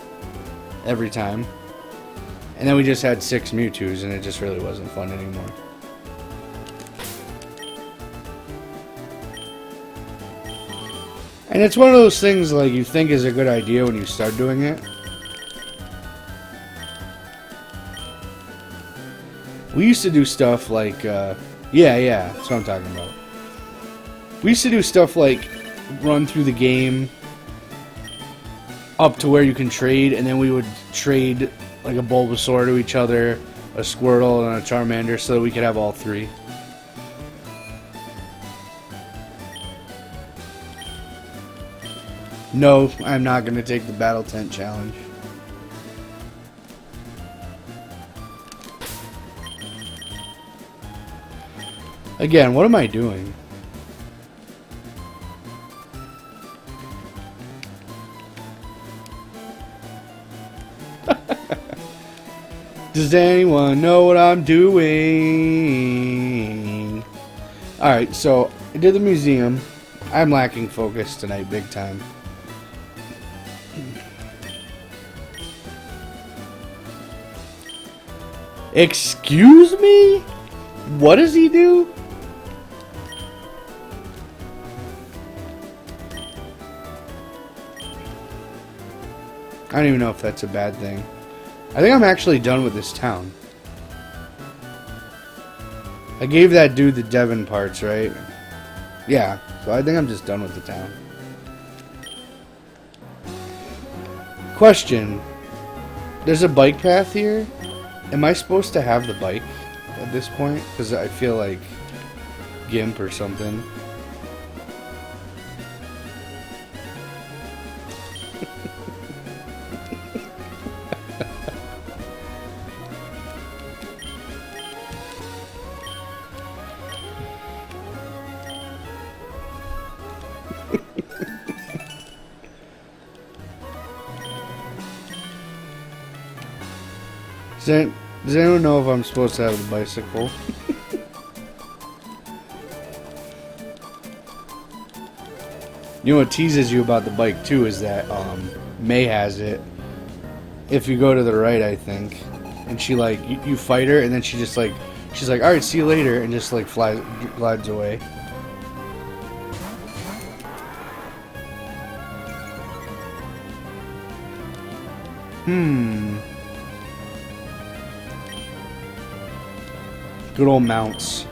Every time. And then we just had 6 Mewtwo's and it just really wasn't fun anymore. And it's one of those things like you think is a good idea when you start doing it. We used to do stuff like, yeah, that's what I'm talking about. We used to do stuff like run through the game up to where you can trade, and then we would trade like a Bulbasaur to each other, a Squirtle, and a Charmander so that we could have all 3. No, I'm not going to take the Battle Tent Challenge. Again, what am I doing? Does anyone know what I'm doing? Alright, so I did the museum. I'm lacking focus tonight big time. Excuse me? What does he do? I don't even know if that's a bad thing. I think I'm actually done with this town. I gave that dude the Devon parts, right? Yeah, so I think I'm just done with the town. Question. There's a bike path here. Am I supposed to have the bike at this point? Because I feel like Gimp or something. Does, does anyone know if I'm supposed to have the bicycle? You know what teases you about the bike too is that May has it. If you go to the right, I think, and she like you fight her, and then she just like she's like, all right, see you later, and just like glides away. Good old mounts.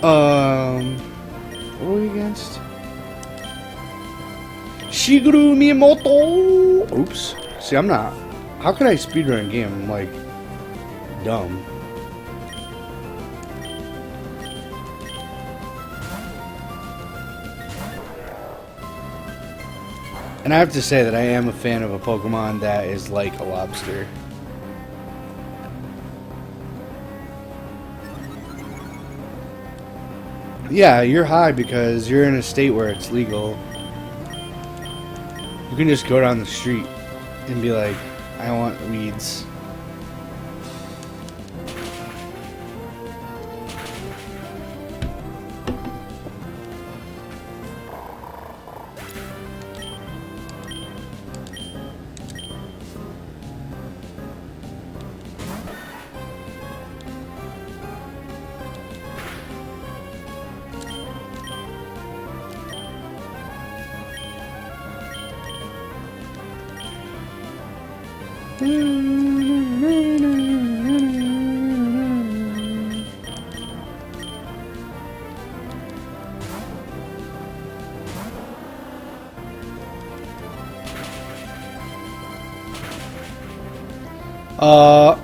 What are we against? Shigeru Miyamoto! Oops. See, I'm not. How could I speedrun a game? I'm like dumb. And I have to say that I am a fan of a Pokemon that is like a lobster. Yeah, you're high because you're in a state where it's legal. You can just go down the street and be like, I want weeds.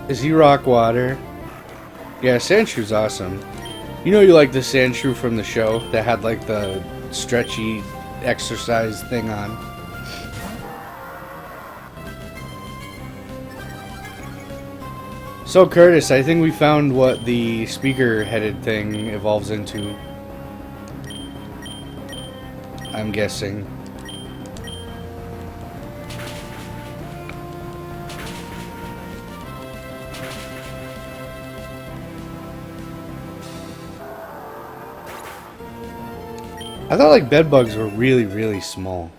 Is he rock water? Yeah, Sandshrews awesome. You know you like the Sandshrew from the show that had like the stretchy exercise thing on. So Curtis, I think we found what the speaker-headed thing evolves into. I'm guessing. I thought like bedbugs were really, really small.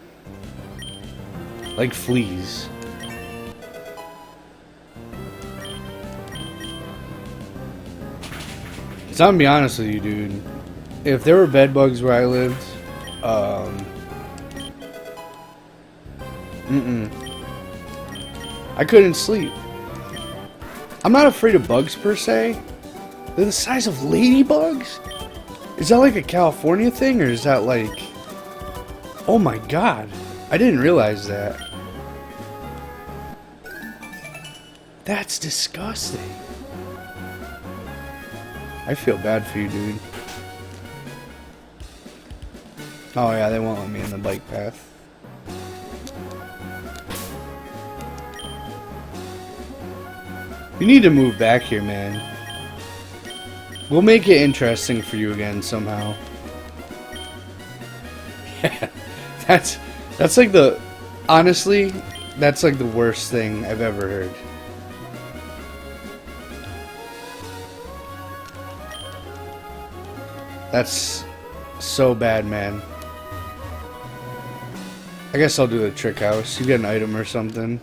Like fleas. So I'm gonna be honest with you, dude. If there were bedbugs where I lived, I couldn't sleep. I'm not afraid of bugs per se. They're the size of ladybugs? Is that like a California thing, or is that like... Oh my god. I didn't realize that. That's disgusting. I feel bad for you, dude. Oh yeah, they won't let me in the bike path. You need to move back here, man. We'll make it interesting for you again somehow. Yeah, that's like the... Honestly, that's like the worst thing I've ever heard. That's so bad, man. I guess I'll do the trick house. You get an item or something.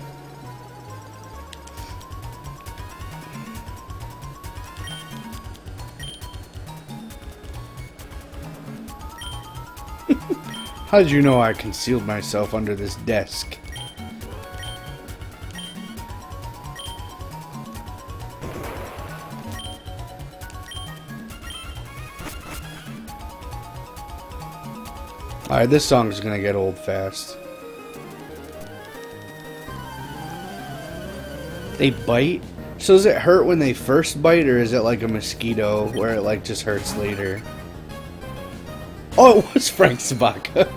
How did you know I concealed myself under this desk? Alright, this song's gonna get old fast. They bite? So does it hurt when they first bite, or is it like a mosquito where it like just hurts later? Oh, it was Frank Sabaka.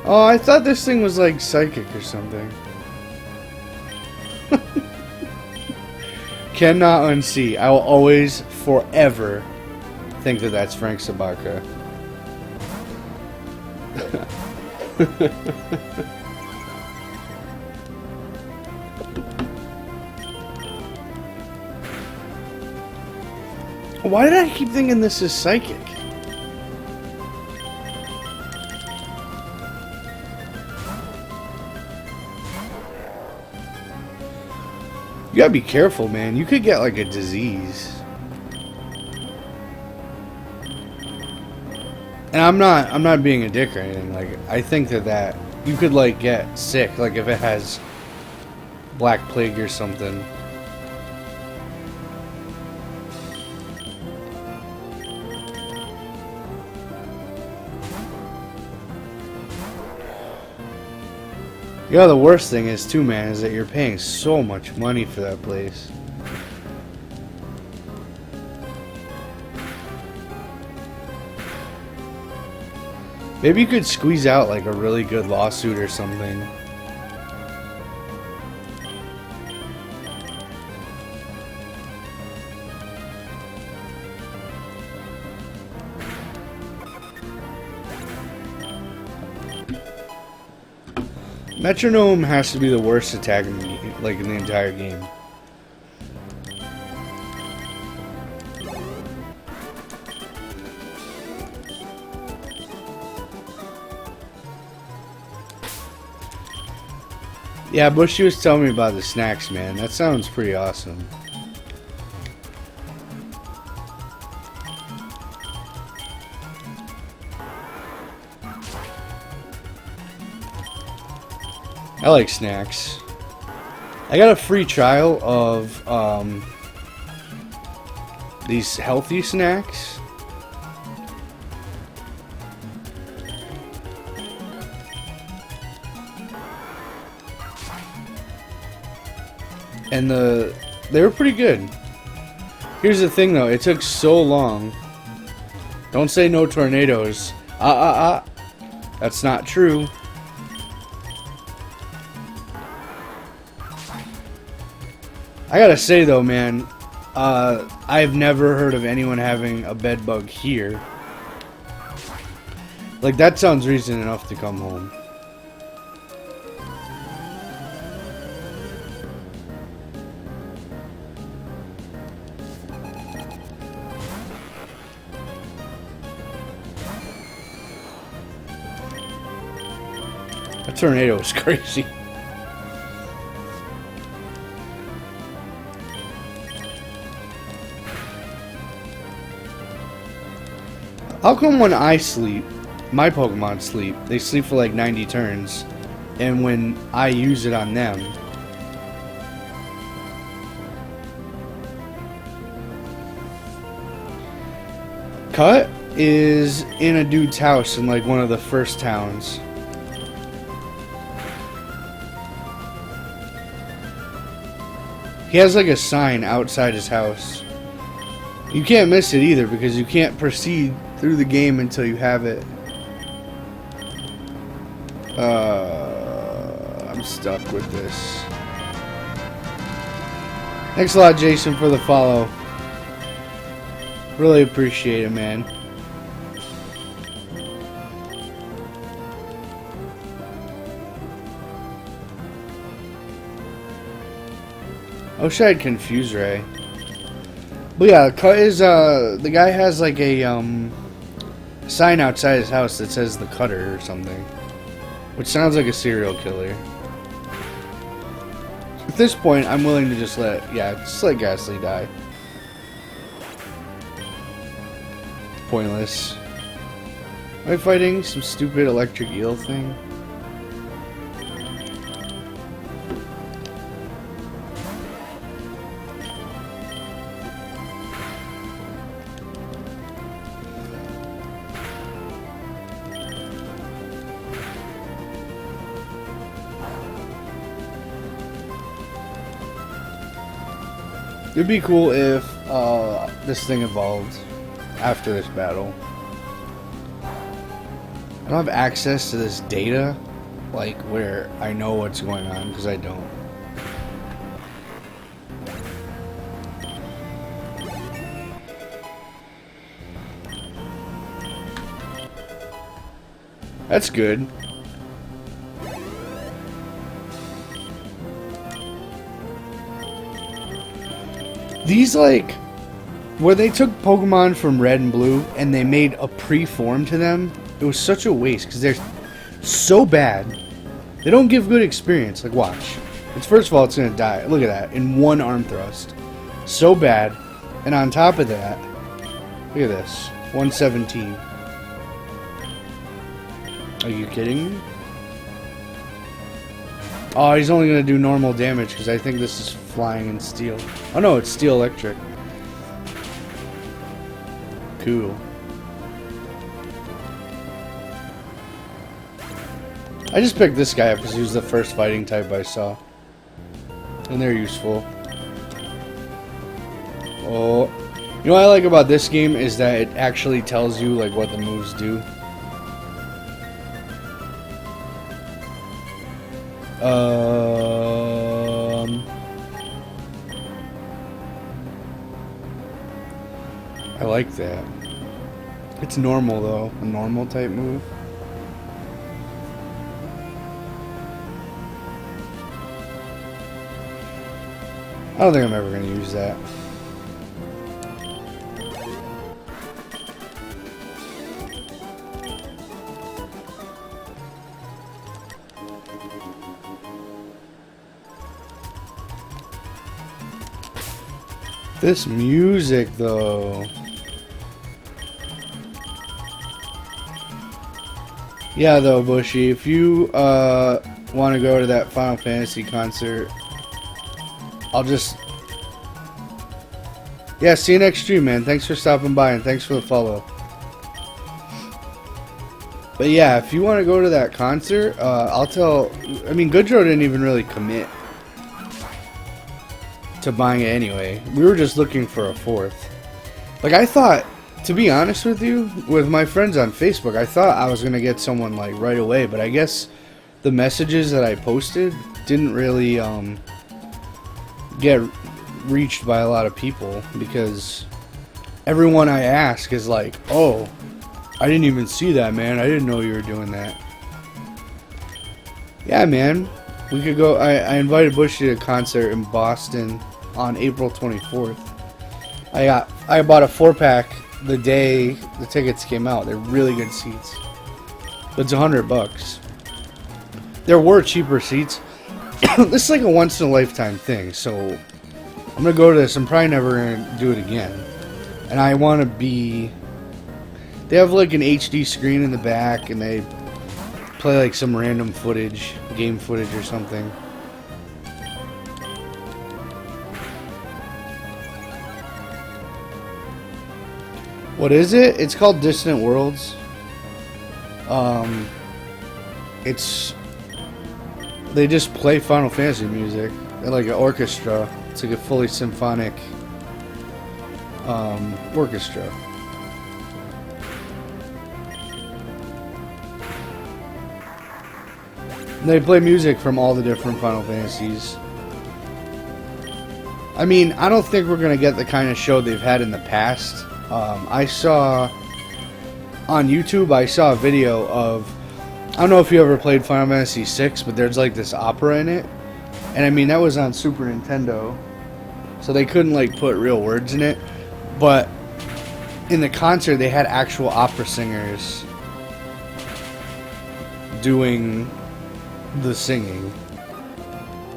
Oh, I thought this thing was like psychic or something. Cannot unsee. I will always, forever, think that that's Frank Sabaka. Why did I keep thinking this is psychic? You gotta be careful, man. You could get like a disease. And I'm not being a dick or anything. Like, I think that you could like get sick, like if it has Black Plague or something. Yeah, the worst thing is too, man, is that you're paying so much money for that place. Maybe you could squeeze out like a really good lawsuit or something. Metronome has to be the worst attack in the entire game. Yeah, Bushy was telling me about the snacks, man. That sounds pretty awesome. I like snacks. I got a free trial of these healthy snacks. And they were pretty good. Here's the thing though, it took so long. Don't say no tornadoes. That's not true. I gotta say though, man, I've never heard of anyone having a bed bug here. Like, that sounds reason enough to come home. That tornado was crazy. How come when I sleep, my Pokemon sleep, they sleep for like 90 turns, and when I use it on them, Cut is in a dude's house in like one of the first towns. He has like a sign outside his house. You can't miss it either because you can't proceed through the game until you have it. I'm stuck with this. Thanks a lot, Jason, for the follow. Really appreciate it, man. I wish I had Confuse Ray. But yeah, Cut is, the guy has like a, sign outside his house that says the Cutter or something. Which sounds like a serial killer. At this point, I'm willing to just let Ghastly die. Pointless. Am I fighting some stupid electric eel thing? It'd be cool if this thing evolved after this battle. I don't have access to this data, like where I know what's going on, because I don't. That's good. These, like, where they took Pokemon from Red and Blue and they made a pre-form to them, it was such a waste because they're so bad. They don't give good experience. Like, watch. It's, first of all, it's going to die. Look at that. In one arm thrust. So bad. And on top of that, look at this. 117. Are you kidding me? Oh, he's only going to do normal damage because I think this is flying and steel. Oh no, it's steel electric. Cool. I just picked this guy up because he was the first fighting type I saw. And they're useful. Oh. You know what I like about this game is that it actually tells you like what the moves do. I like that. It's normal though, a normal type move. I don't think I'm ever going to use that. This music though. Yeah though, Bushy, if you want to go to that Final Fantasy concert, I'll just... Yeah, see you next stream, man. Thanks for stopping by and thanks for the follow. But yeah, if you want to go to that concert, I'll tell... I mean, Goodrow didn't even really commit to buying it anyway. We were just looking for a fourth. Like, I thought, to be honest with you, with my friends on Facebook, I thought I was going to get someone, like, right away. But I guess the messages that I posted didn't really, get reached by a lot of people because everyone I ask is like, oh, I didn't even see that, man. I didn't know you were doing that. Yeah, man. We could go. I invited Bush to a concert in Boston on April 24th. I bought a 4-pack the day the tickets came out. They're really good seats. But it's $100. There were cheaper seats. This is like a once-in-a-lifetime thing, so I'm going to go to this. I'm probably never going to do it again. And I want to be... They have like an HD screen in the back, and they play like some random footage, game footage or something. What is it? It's called Distant Worlds. It's... They just play Final Fantasy music. They're like an orchestra. It's like a fully symphonic orchestra. And they play music from all the different Final Fantasies. I mean, I don't think we're going to get the kind of show they've had in the past. I saw on YouTube, I saw a video of... I don't know if you ever played Final Fantasy VI, but there's like this opera in it. And I mean, that was on Super Nintendo. So they couldn't like put real words in it. But in the concert, they had actual opera singers doing the singing.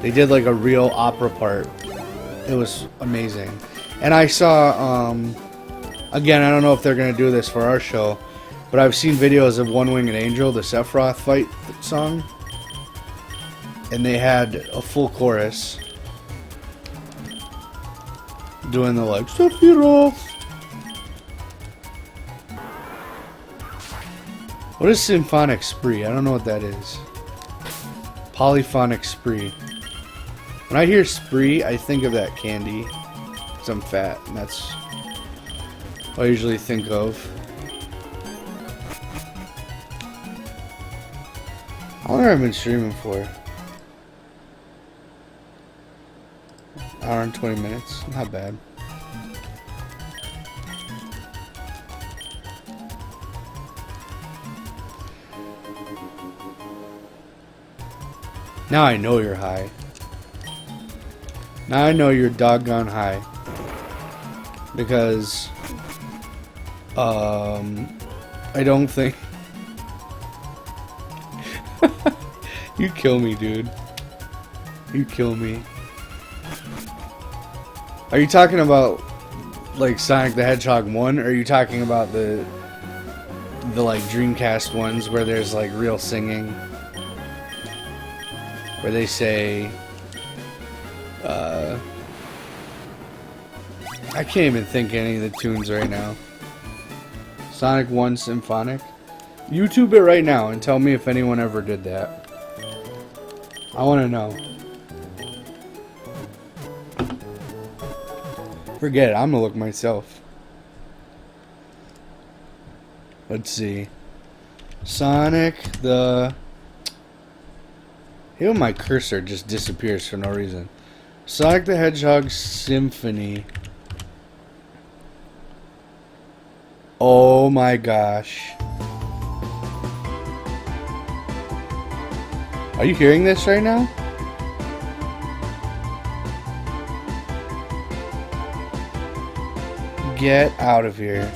They did like a real opera part. It was amazing. And I saw, again, I don't know if they're going to do this for our show, but I've seen videos of One Winged Angel, the Sephiroth fight song, and they had a full chorus doing the like Sephiroth. What is symphonic spree? I don't know what that is. Polyphonic spree. When I hear spree, I think of that candy, because I'm fat, and that's what I usually think of. How long have I been streaming for? Hour and 20 minutes. Not bad. Now I know you're high. Now I know you're doggone high. because I don't think you kill me, dude. You kill me. Are you talking about like Sonic the Hedgehog 1, or are you talking about the like Dreamcast ones where there's like real singing? Where they say I can't even think of any of the tunes right now. Sonic 1 Symphonic? YouTube it right now and tell me if anyone ever did that. I want to know. Forget it, I'm gonna look myself. Let's see. Sonic the... Even my cursor just disappears for no reason. Sonic the Hedgehog Symphony. Oh my gosh. Are you hearing this right now? Get out of here.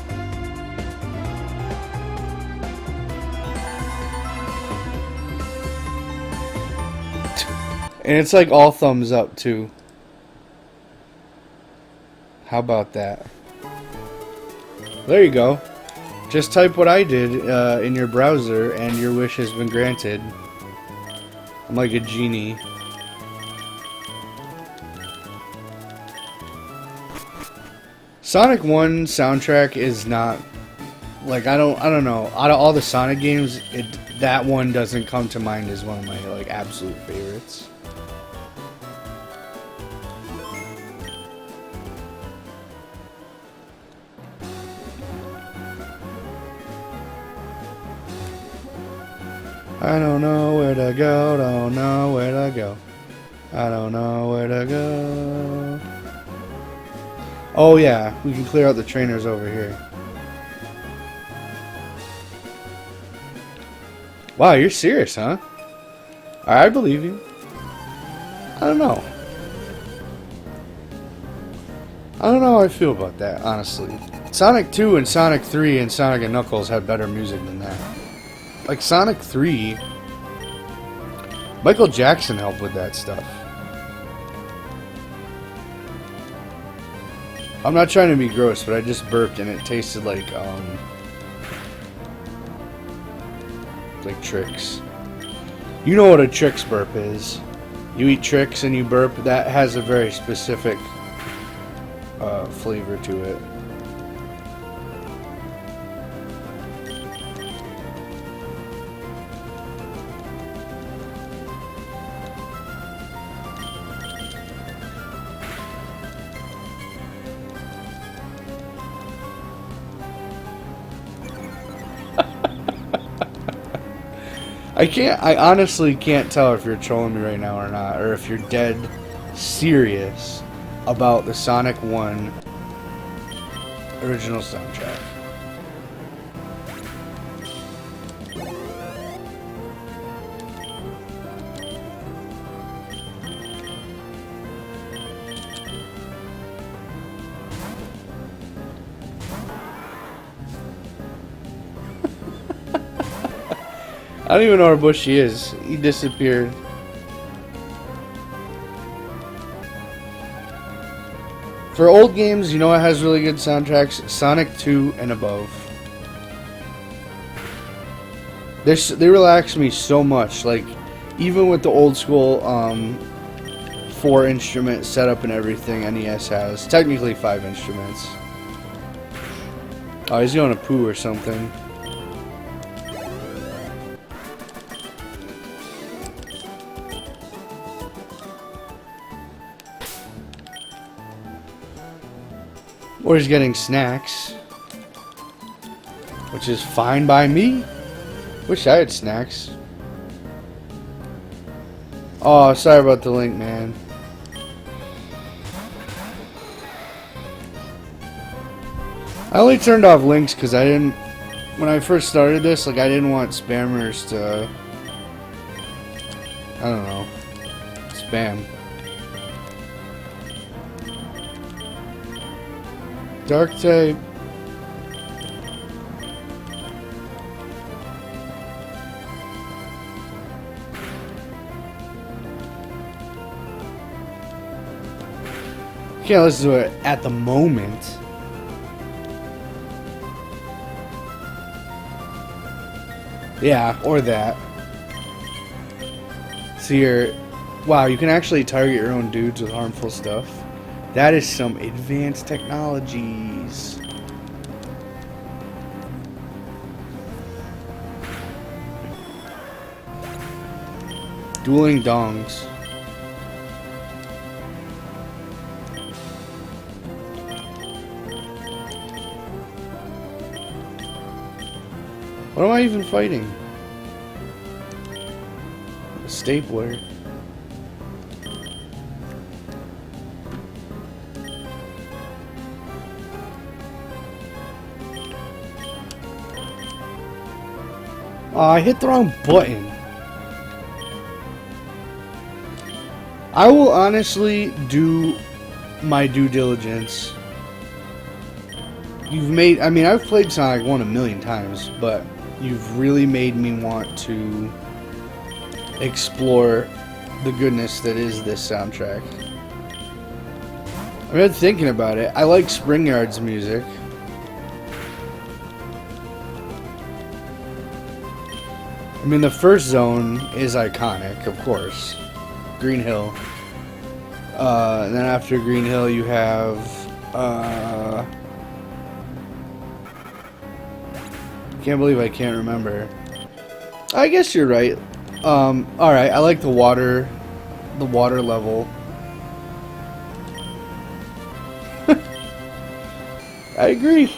And it's like all thumbs up too. How about that? There you go. Just type what I did in your browser and your wish has been granted. I'm like a genie. Sonic 1 soundtrack is not like I don't know. Out of all the Sonic games, that one doesn't come to mind as one of my like absolute favorites. I don't know where to go, don't know where to go. I don't know where to go. Oh yeah, we can clear out the trainers over here. Wow, you're serious, huh? I believe you. I don't know. I don't know how I feel about that, honestly. Sonic 2 and Sonic 3 and Sonic and Knuckles had better music than that. Like Sonic 3, Michael Jackson helped with that stuff. I'm not trying to be gross, but I just burped and it tasted like Trix. You know what a Trix burp is. You eat Trix and you burp, that has a very specific flavor to it. I honestly can't tell if you're trolling me right now or not, or if you're dead serious about the Sonic 1 original soundtrack. I don't even know where Bushy is. He disappeared. For old games, you know what has really good soundtracks? Sonic 2 and above. They relax me so much. Like, even with the old school 4-instrument setup and everything NES has. Technically 5 instruments. Oh, he's going to poo or something. Or he's getting snacks, which is fine by me. Wish I had snacks. Oh, sorry about the link, man. I only turned off links because I didn't, when I first started this, like I didn't want spammers to, I don't know, spam. Dark type. Can't listen to it at the moment. Yeah, or that. So you're... Wow, you can actually target your own dudes with harmful stuff. That is some advanced technologies. Dueling dongs. What am I even fighting? A stapler. Oh, I hit the wrong button. I will honestly do my due diligence. You've made... I mean, I've played Sonic 1 a million times, but you've really made me want to explore the goodness that is this soundtrack. I've been thinking about it. I like Springyard's music. I mean, the first zone is iconic, of course. Green Hill. And then after Green Hill, you have... can't believe I can't remember. I guess you're right. Alright, I like the water level. I agree.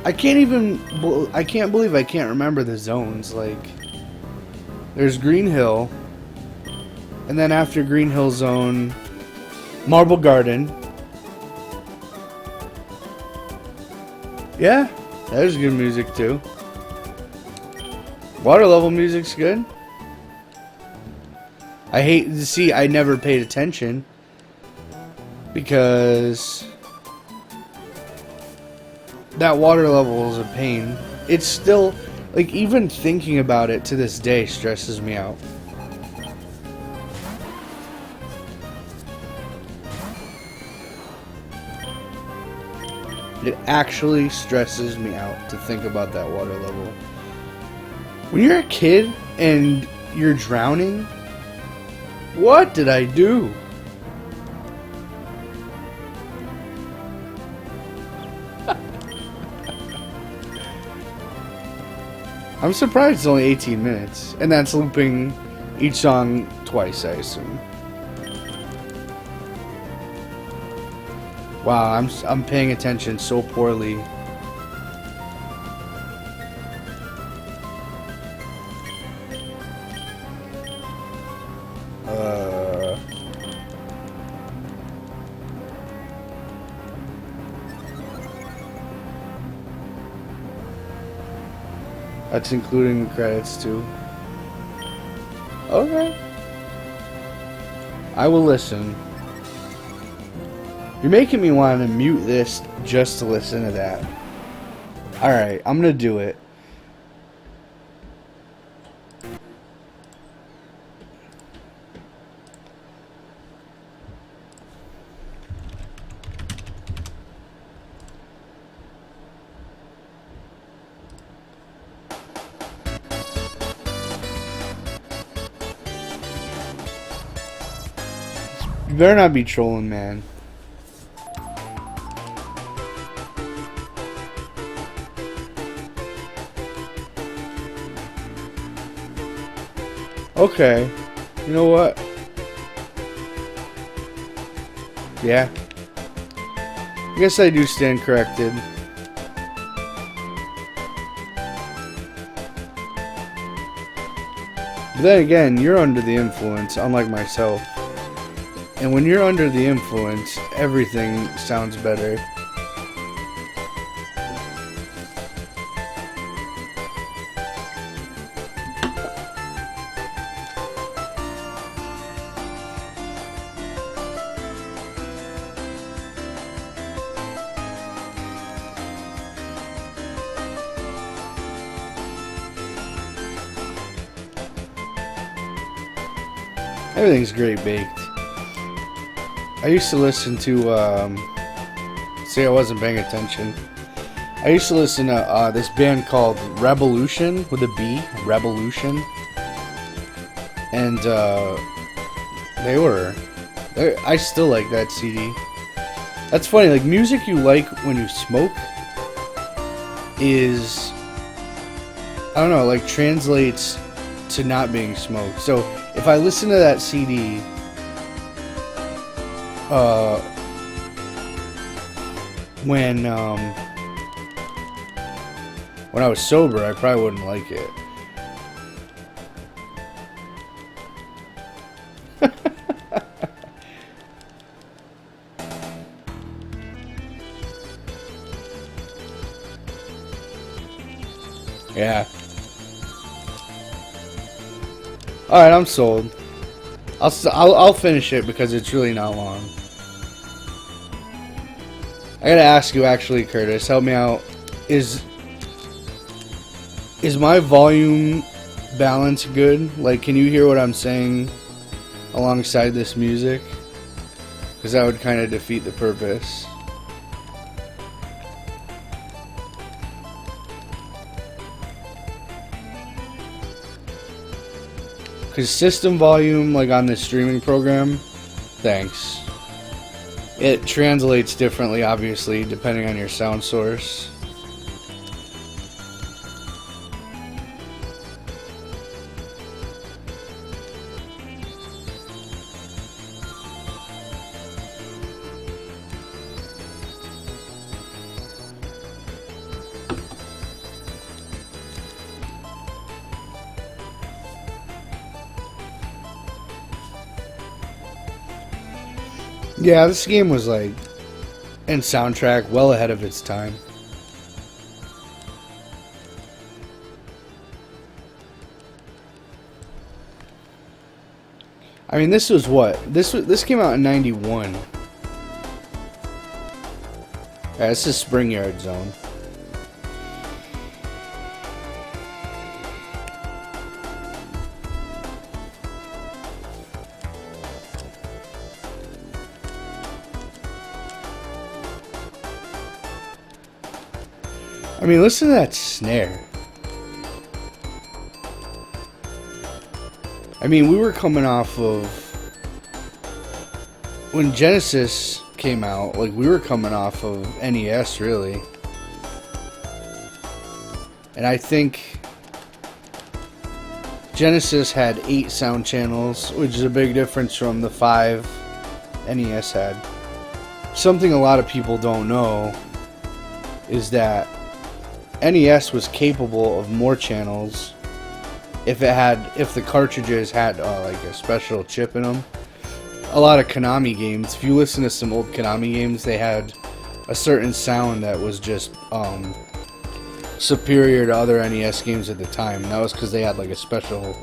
I can't believe I can't remember the zones. Like, there's Green Hill, and then after Green Hill Zone, Marble Garden. Yeah, there's good music too. Water level music's good. I hate to see I never paid attention because that water level is a pain. It's still, like, even thinking about it to this day stresses me out. It actually stresses me out to think about that water level. When you're a kid and you're drowning, what did I do? I'm surprised it's only 18 minutes, and that's looping each song twice, I assume. Wow, I'm paying attention so poorly. That's including the credits too. Okay. I will listen. You're making me want to mute this just to listen to that. Alright, I'm gonna do it. You better not be trolling, man. Okay. You know what? Yeah. I guess I do stand corrected. But then again, you're under the influence, unlike myself. And when you're under the influence, everything sounds better. Everything's great baked. I used to listen to, see, I wasn't paying attention. I used to listen to this band called Revolution, with a B, Revolution. And I still like that CD. That's funny, like, music you like when you smoke is, I don't know, like, translates to not being smoked. So if I listen to that CD, when I was sober, I probably wouldn't like it. Yeah. Alright, I'm sold. I'll finish it because it's really not long. I gotta ask you, actually, Curtis, help me out. Is my volume balance good? Like, can you hear what I'm saying alongside this music? Because that would kind of defeat the purpose. Because system volume, like on this streaming program, thanks. It translates differently, obviously, depending on your sound source. Yeah, this game was like, and soundtrack, well ahead of its time. I mean, this was what? This came out in '91. Yeah, this is Spring Yard Zone. I mean, listen to that snare. I mean, we were coming off of, when Genesis came out, like, we were coming off of NES, really. And I think Genesis had 8 sound channels, which is a big difference from the 5 NES had. Something a lot of people don't know is that NES was capable of more channels if the cartridges had like a special chip in them. A lot of Konami games, if you listen to some old Konami games, they had a certain sound that was just superior to other NES games at the time. And that was because they had like a special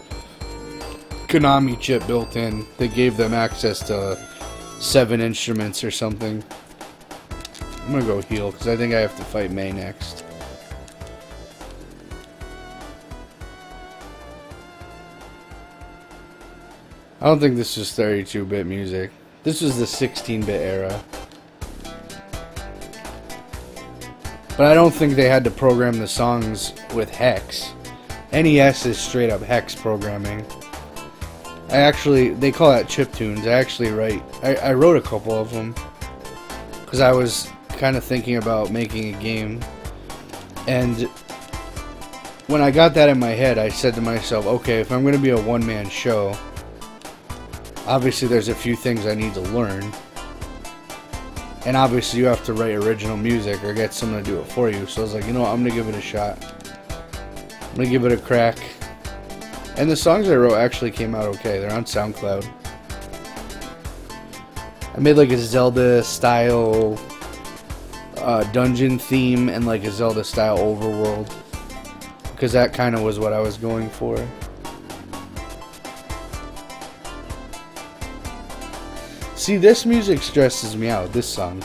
Konami chip built in that gave them access to 7 instruments or something. I'm gonna go heal because I think I have to fight May next. I don't think this was 32-bit music. This was the 16-bit era. But I don't think they had to program the songs with hex. NES is straight up hex programming. They call that chiptunes. I wrote a couple of them because I was kind of thinking about making a game. And when I got that in my head, I said to myself, okay, if I'm going to be a one-man show, obviously there's a few things I need to learn. And obviously you have to write original music or get someone to do it for you. So I was like, you know what, I'm going to give it a shot. I'm going to give it a crack. And the songs I wrote actually came out okay. They're on SoundCloud. I made like a Zelda style dungeon theme and like a Zelda style overworld. Because that kind of was what I was going for. See, this music stresses me out, this song.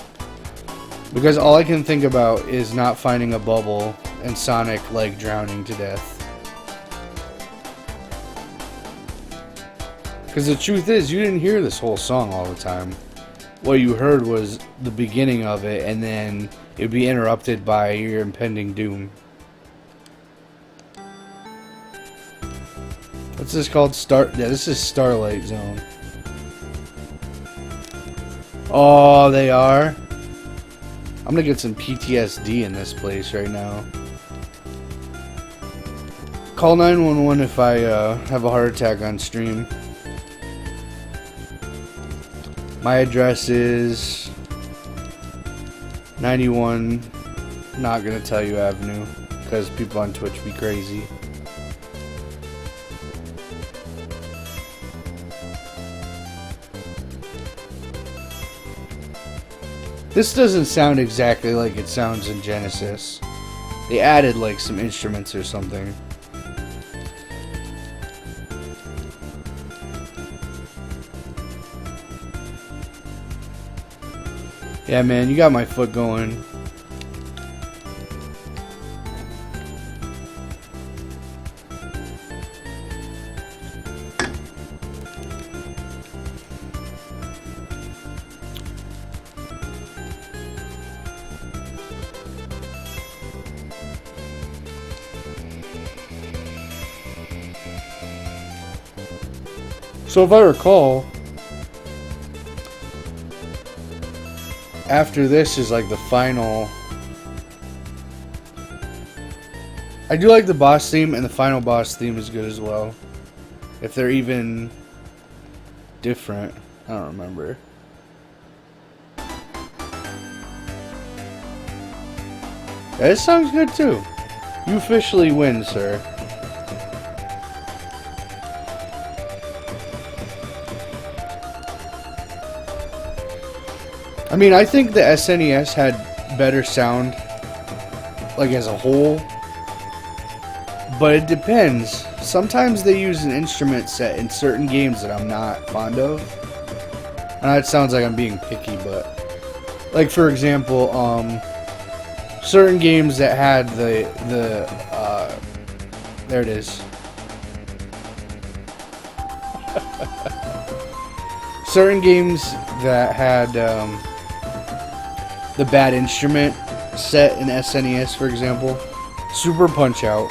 Because all I can think about is not finding a bubble and Sonic, like, drowning to death. Because the truth is, you didn't hear this whole song all the time. What you heard was the beginning of it, and then it would be interrupted by your impending doom. What's this called? Yeah, this is Starlight Zone. Oh, they are? I'm gonna get some PTSD in this place right now. Call 911 if I have a heart attack on stream. My address is 91, not gonna tell you Avenue, because people on Twitch be crazy. This doesn't sound exactly like it sounds in Genesis. They added like some instruments or something. Yeah, man, you got my foot going. So if I recall, after this is like the final. I do like the boss theme, and the final boss theme is good as well. If they're even different, I don't remember. Yeah, this song's good too. You officially win, sir. I mean, I think the SNES had better sound, like as a whole, but it depends. Sometimes they use an instrument set in certain games that I'm not fond of. And that sounds like I'm being picky, but like for example, certain games that had there it is. Certain games that had the bad instrument set in SNES, for example, Super Punch-Out.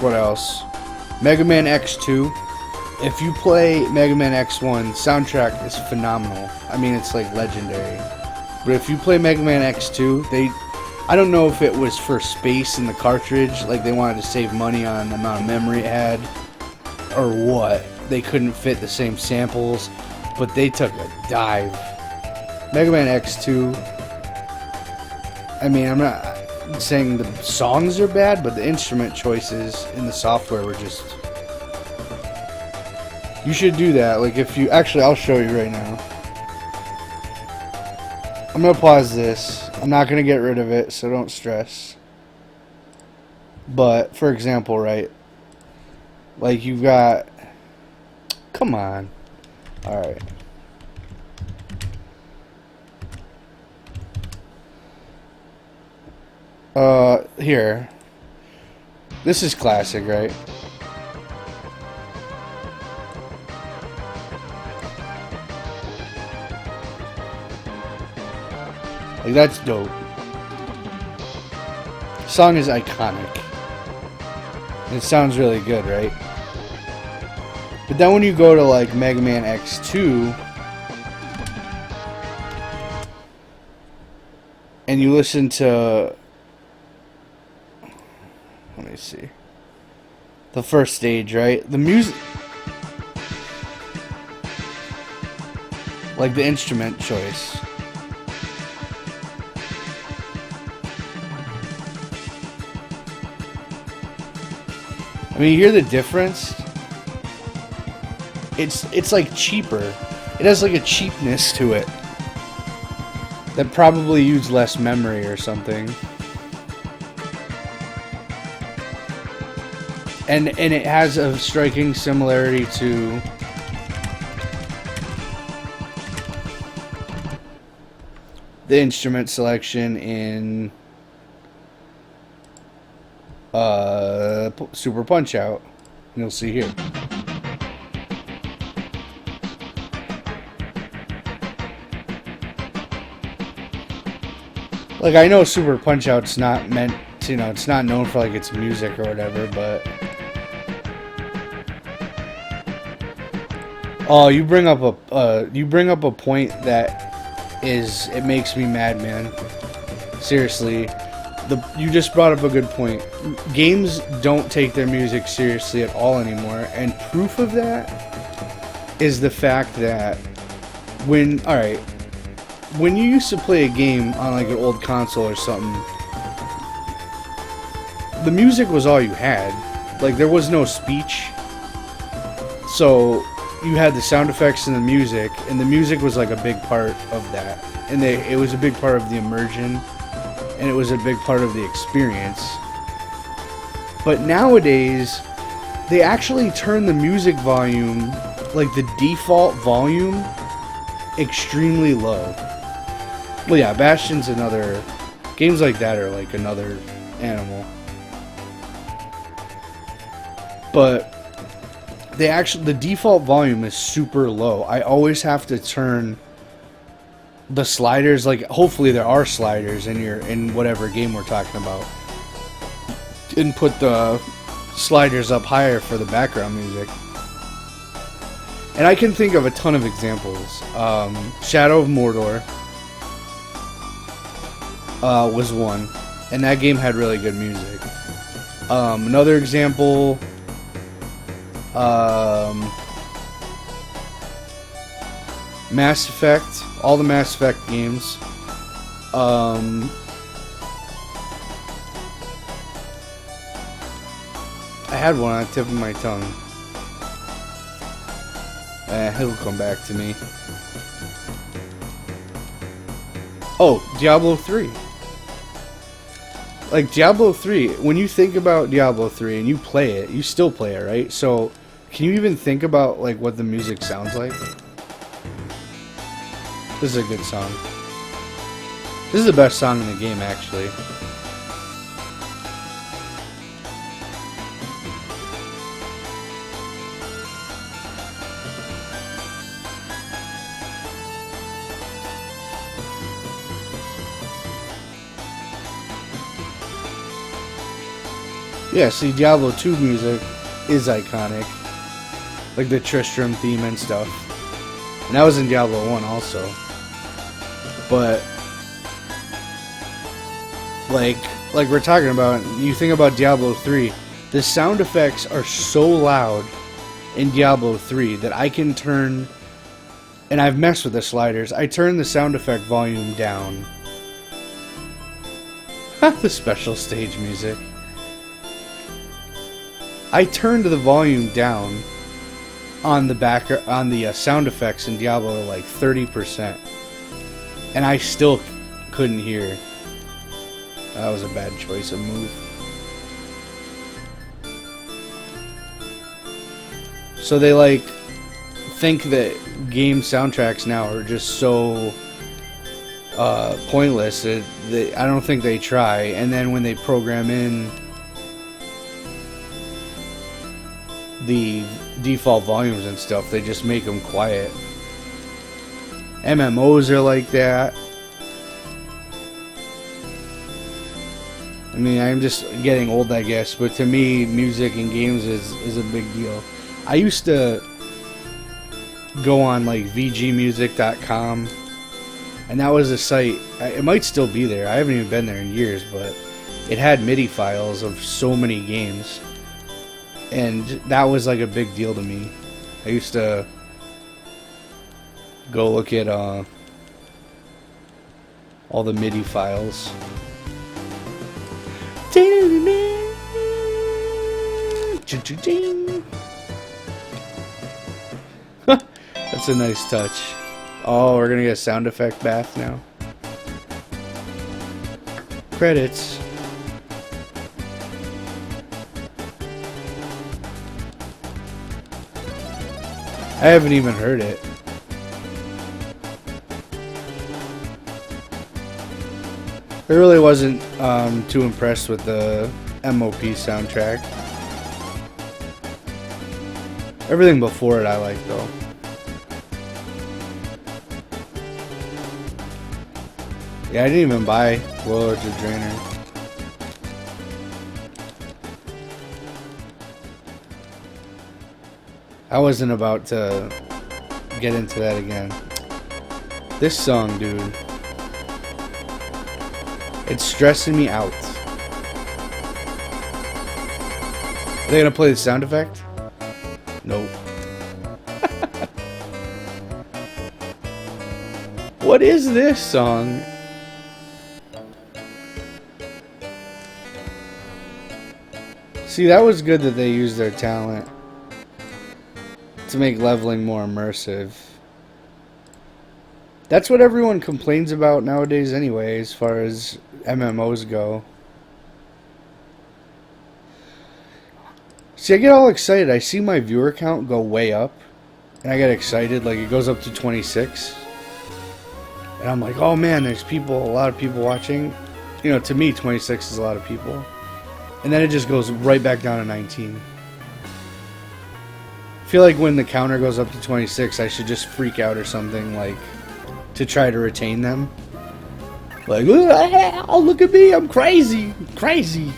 What else? Mega Man X2. If you play Mega Man X1, soundtrack is phenomenal. I mean, it's like legendary. But if you play Mega Man X2, I don't know if it was for space in the cartridge, like they wanted to save money on the amount of memory it had, or what. They couldn't fit the same samples, but they took a dive. Mega Man X2, I mean, I'm not saying the songs are bad, but the instrument choices in the software were just... You should do that. Like if you... Actually, I'll show you right now. I'm going to pause this. I'm not going to get rid of it, so don't stress. But, for example, right? Like you've got... Come on. Alright. Here. This is classic, right? Like, that's dope. The song is iconic. It sounds really good, right? But then when you go to, like, Mega Man X2... and you listen to... Let me see. The first stage, right? The music... Like, the instrument choice. I mean, you hear the difference? It's like cheaper. It has like a cheapness to it that probably used less memory or something. And it has a striking similarity to the instrument selection in Super Punch Out. And you'll see here. Like, I know Super Punch Out's not meant to, it's not known for like its music or whatever, but oh, you bring up a point that it makes me mad, man. Seriously, you just brought up a good point. Games don't take their music seriously at all anymore, and proof of that is the fact that when you used to play a game on like an old console or something, the music was all you had. Like, there was no speech, so you had the sound effects and the music was like a big part of that, and it was a big part of the immersion, and it was a big part of the experience. But nowadays, they actually turn the music volume, like the default volume, extremely low. Well, yeah, Bastion's another. Games like that are like another animal. But the default volume is super low. I always have to turn the sliders, like, hopefully there are sliders in whatever game we're talking about, and put the sliders up higher for the background music. And I can think of a ton of examples. Shadow of Mordor was one, and that game had really good music. Another example, Mass Effect, all the Mass Effect games. I had one on the tip of my tongue. It'll come back to me. Oh, Diablo 3. Like, Diablo 3, when you think about Diablo 3 and you play it, you still play it, right? So, can you even think about, like, what the music sounds like? This is a good song. This is the best song in the game, actually. Yeah, see, Diablo 2 music is iconic. Like the Tristram theme and stuff. And that was in Diablo 1 also. But, like we're talking about, you think about Diablo 3, the sound effects are so loud in Diablo 3 that I can turn, and I've messed with the sliders, I turn the sound effect volume down. The special stage music. I turned the volume down on the sound effects in Diablo to like 30%, and I still couldn't hear. That was a bad choice of move. So they like think that game soundtracks now are just so pointless that I don't think they try, and then when they program in the default volumes and stuff, they just make them quiet. MMOs are like that. I mean, I'm just getting old, I guess, but to me, music in games is a big deal. I used to go on like vgmusic.com, and that was a site, it might still be there, I haven't even been there in years, but it had MIDI files of so many games. And that was like a big deal to me. I used to go look at all the MIDI files. That's a nice touch. Oh, we're gonna get a sound effect bath now. Credits. I haven't even heard it. I really wasn't too impressed with the MOP soundtrack. Everything before it I like though. Yeah, I didn't even buy Warlords of Draenor. I wasn't about to get into that again. This song, dude. It's stressing me out. Are they gonna play the sound effect? Nope. What is this song? See, that was good that they used their talent to make leveling more immersive. That's what everyone complains about nowadays anyway, as far as MMOs go. See, I get all excited. I see my viewer count go way up, and I get excited. Like, it goes up to 26. And I'm like, oh man, there's people, a lot of people watching. You know, to me, 26 is a lot of people. And then it just goes right back down to 19. I feel like when the counter goes up to 26, I should just freak out or something, like, to try to retain them. Like, oh, look at me, I'm crazy, crazy.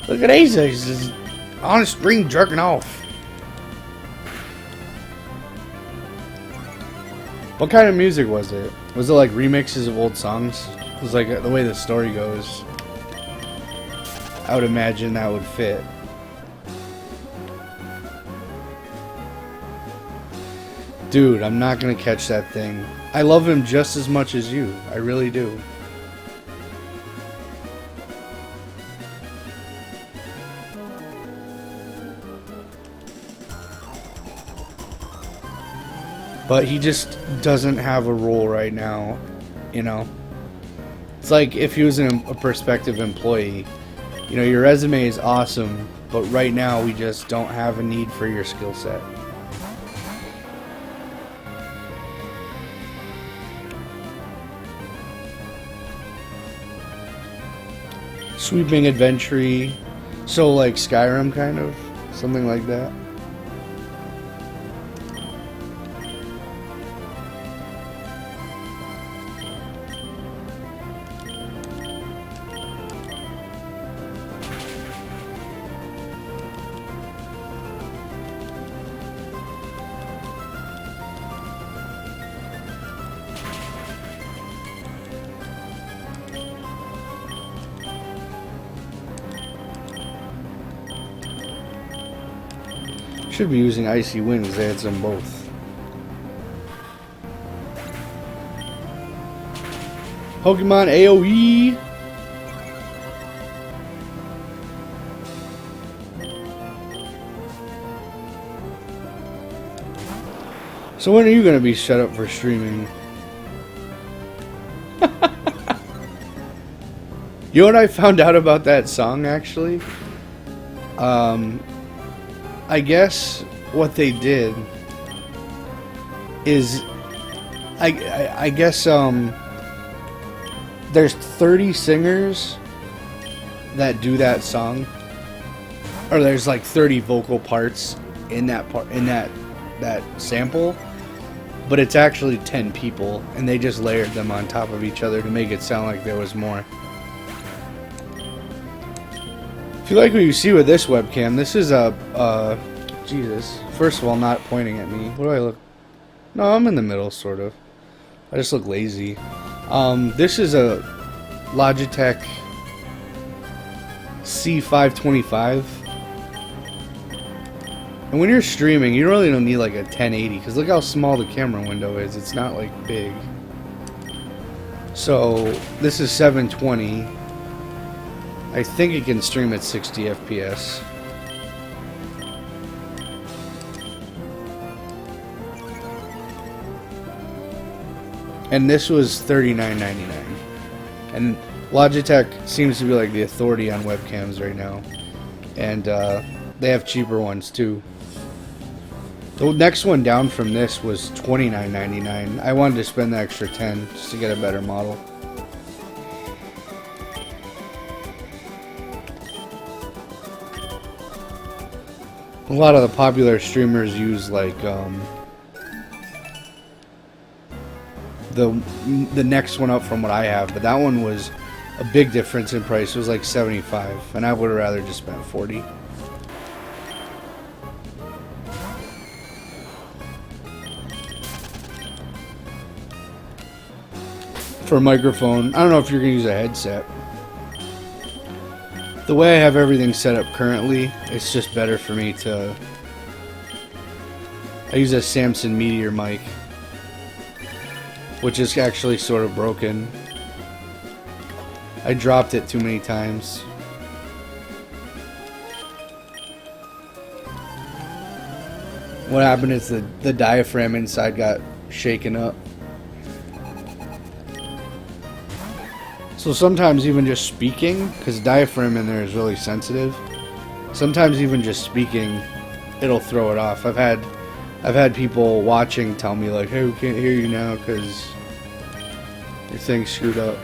Look at Asa, he's just on a screen jerking off. What kind of music was it? Was it like remixes of old songs? It was like the way the story goes. I would imagine that would fit. Dude, I'm not gonna catch that thing. I love him just as much as you. I really do. But he just doesn't have a role right now, you know? It's like if he was a prospective employee. You know, your resume is awesome, but right now we just don't have a need for your skill set. Sweeping adventure, so like Skyrim kind of, something like that. Should be using Icy Wind because they had some both. Pokemon AoE. So when are you going to be shut up for streaming? You know what I found out about that song actually? I guess what they did is, I guess there's 30 singers that do that song, or there's like 30 vocal parts in that part, in that sample, but it's actually 10 people, and they just layered them on top of each other to make it sound like there was more. If you like what you see with this webcam, this is a, Jesus. First of all, not pointing at me. What do I look? No, I'm in the middle, sort of. I just look lazy. This is a Logitech C525. And when you're streaming, you really don't need like a 1080, because look how small the camera window is. It's not like big. So, this is 720. I think it can stream at 60 FPS. And this was $39.99. And Logitech seems to be like the authority on webcams right now. And they have cheaper ones too. The next one down from this was $29.99. I wanted to spend the extra $10 just to get a better model. A lot of the popular streamers use like the next one up from what I have, but that one was a big difference in price. It was like 75, and I would have rather just spent 40. For a microphone, I don't know if you're gonna use a headset. The way I have everything set up currently, it's just better for me to... I use a Samson Meteor mic, which is actually sort of broken. I dropped it too many times. What happened is the diaphragm inside got shaken up. So sometimes even just speaking, because diaphragm in there is really sensitive, sometimes even just speaking, it'll throw it off. I've had people watching tell me like, hey, we can't hear you now because your thing's screwed up.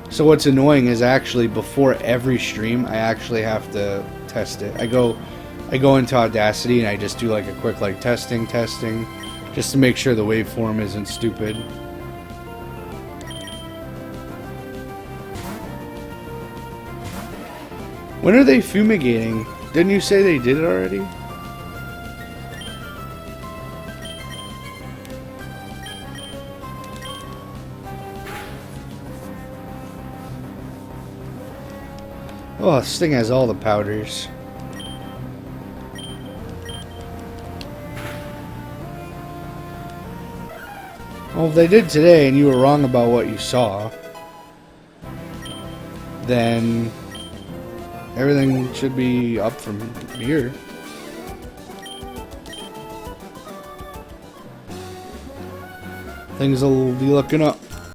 So what's annoying is actually before every stream, I actually have to test it. I go into Audacity and I just do like a quick like testing, just to make sure the waveform isn't stupid. When are they fumigating? Didn't you say they did it already? Oh, this thing has all the powders. Well, if they did today and you were wrong about what you saw, then everything should be up from here. Things will be looking up.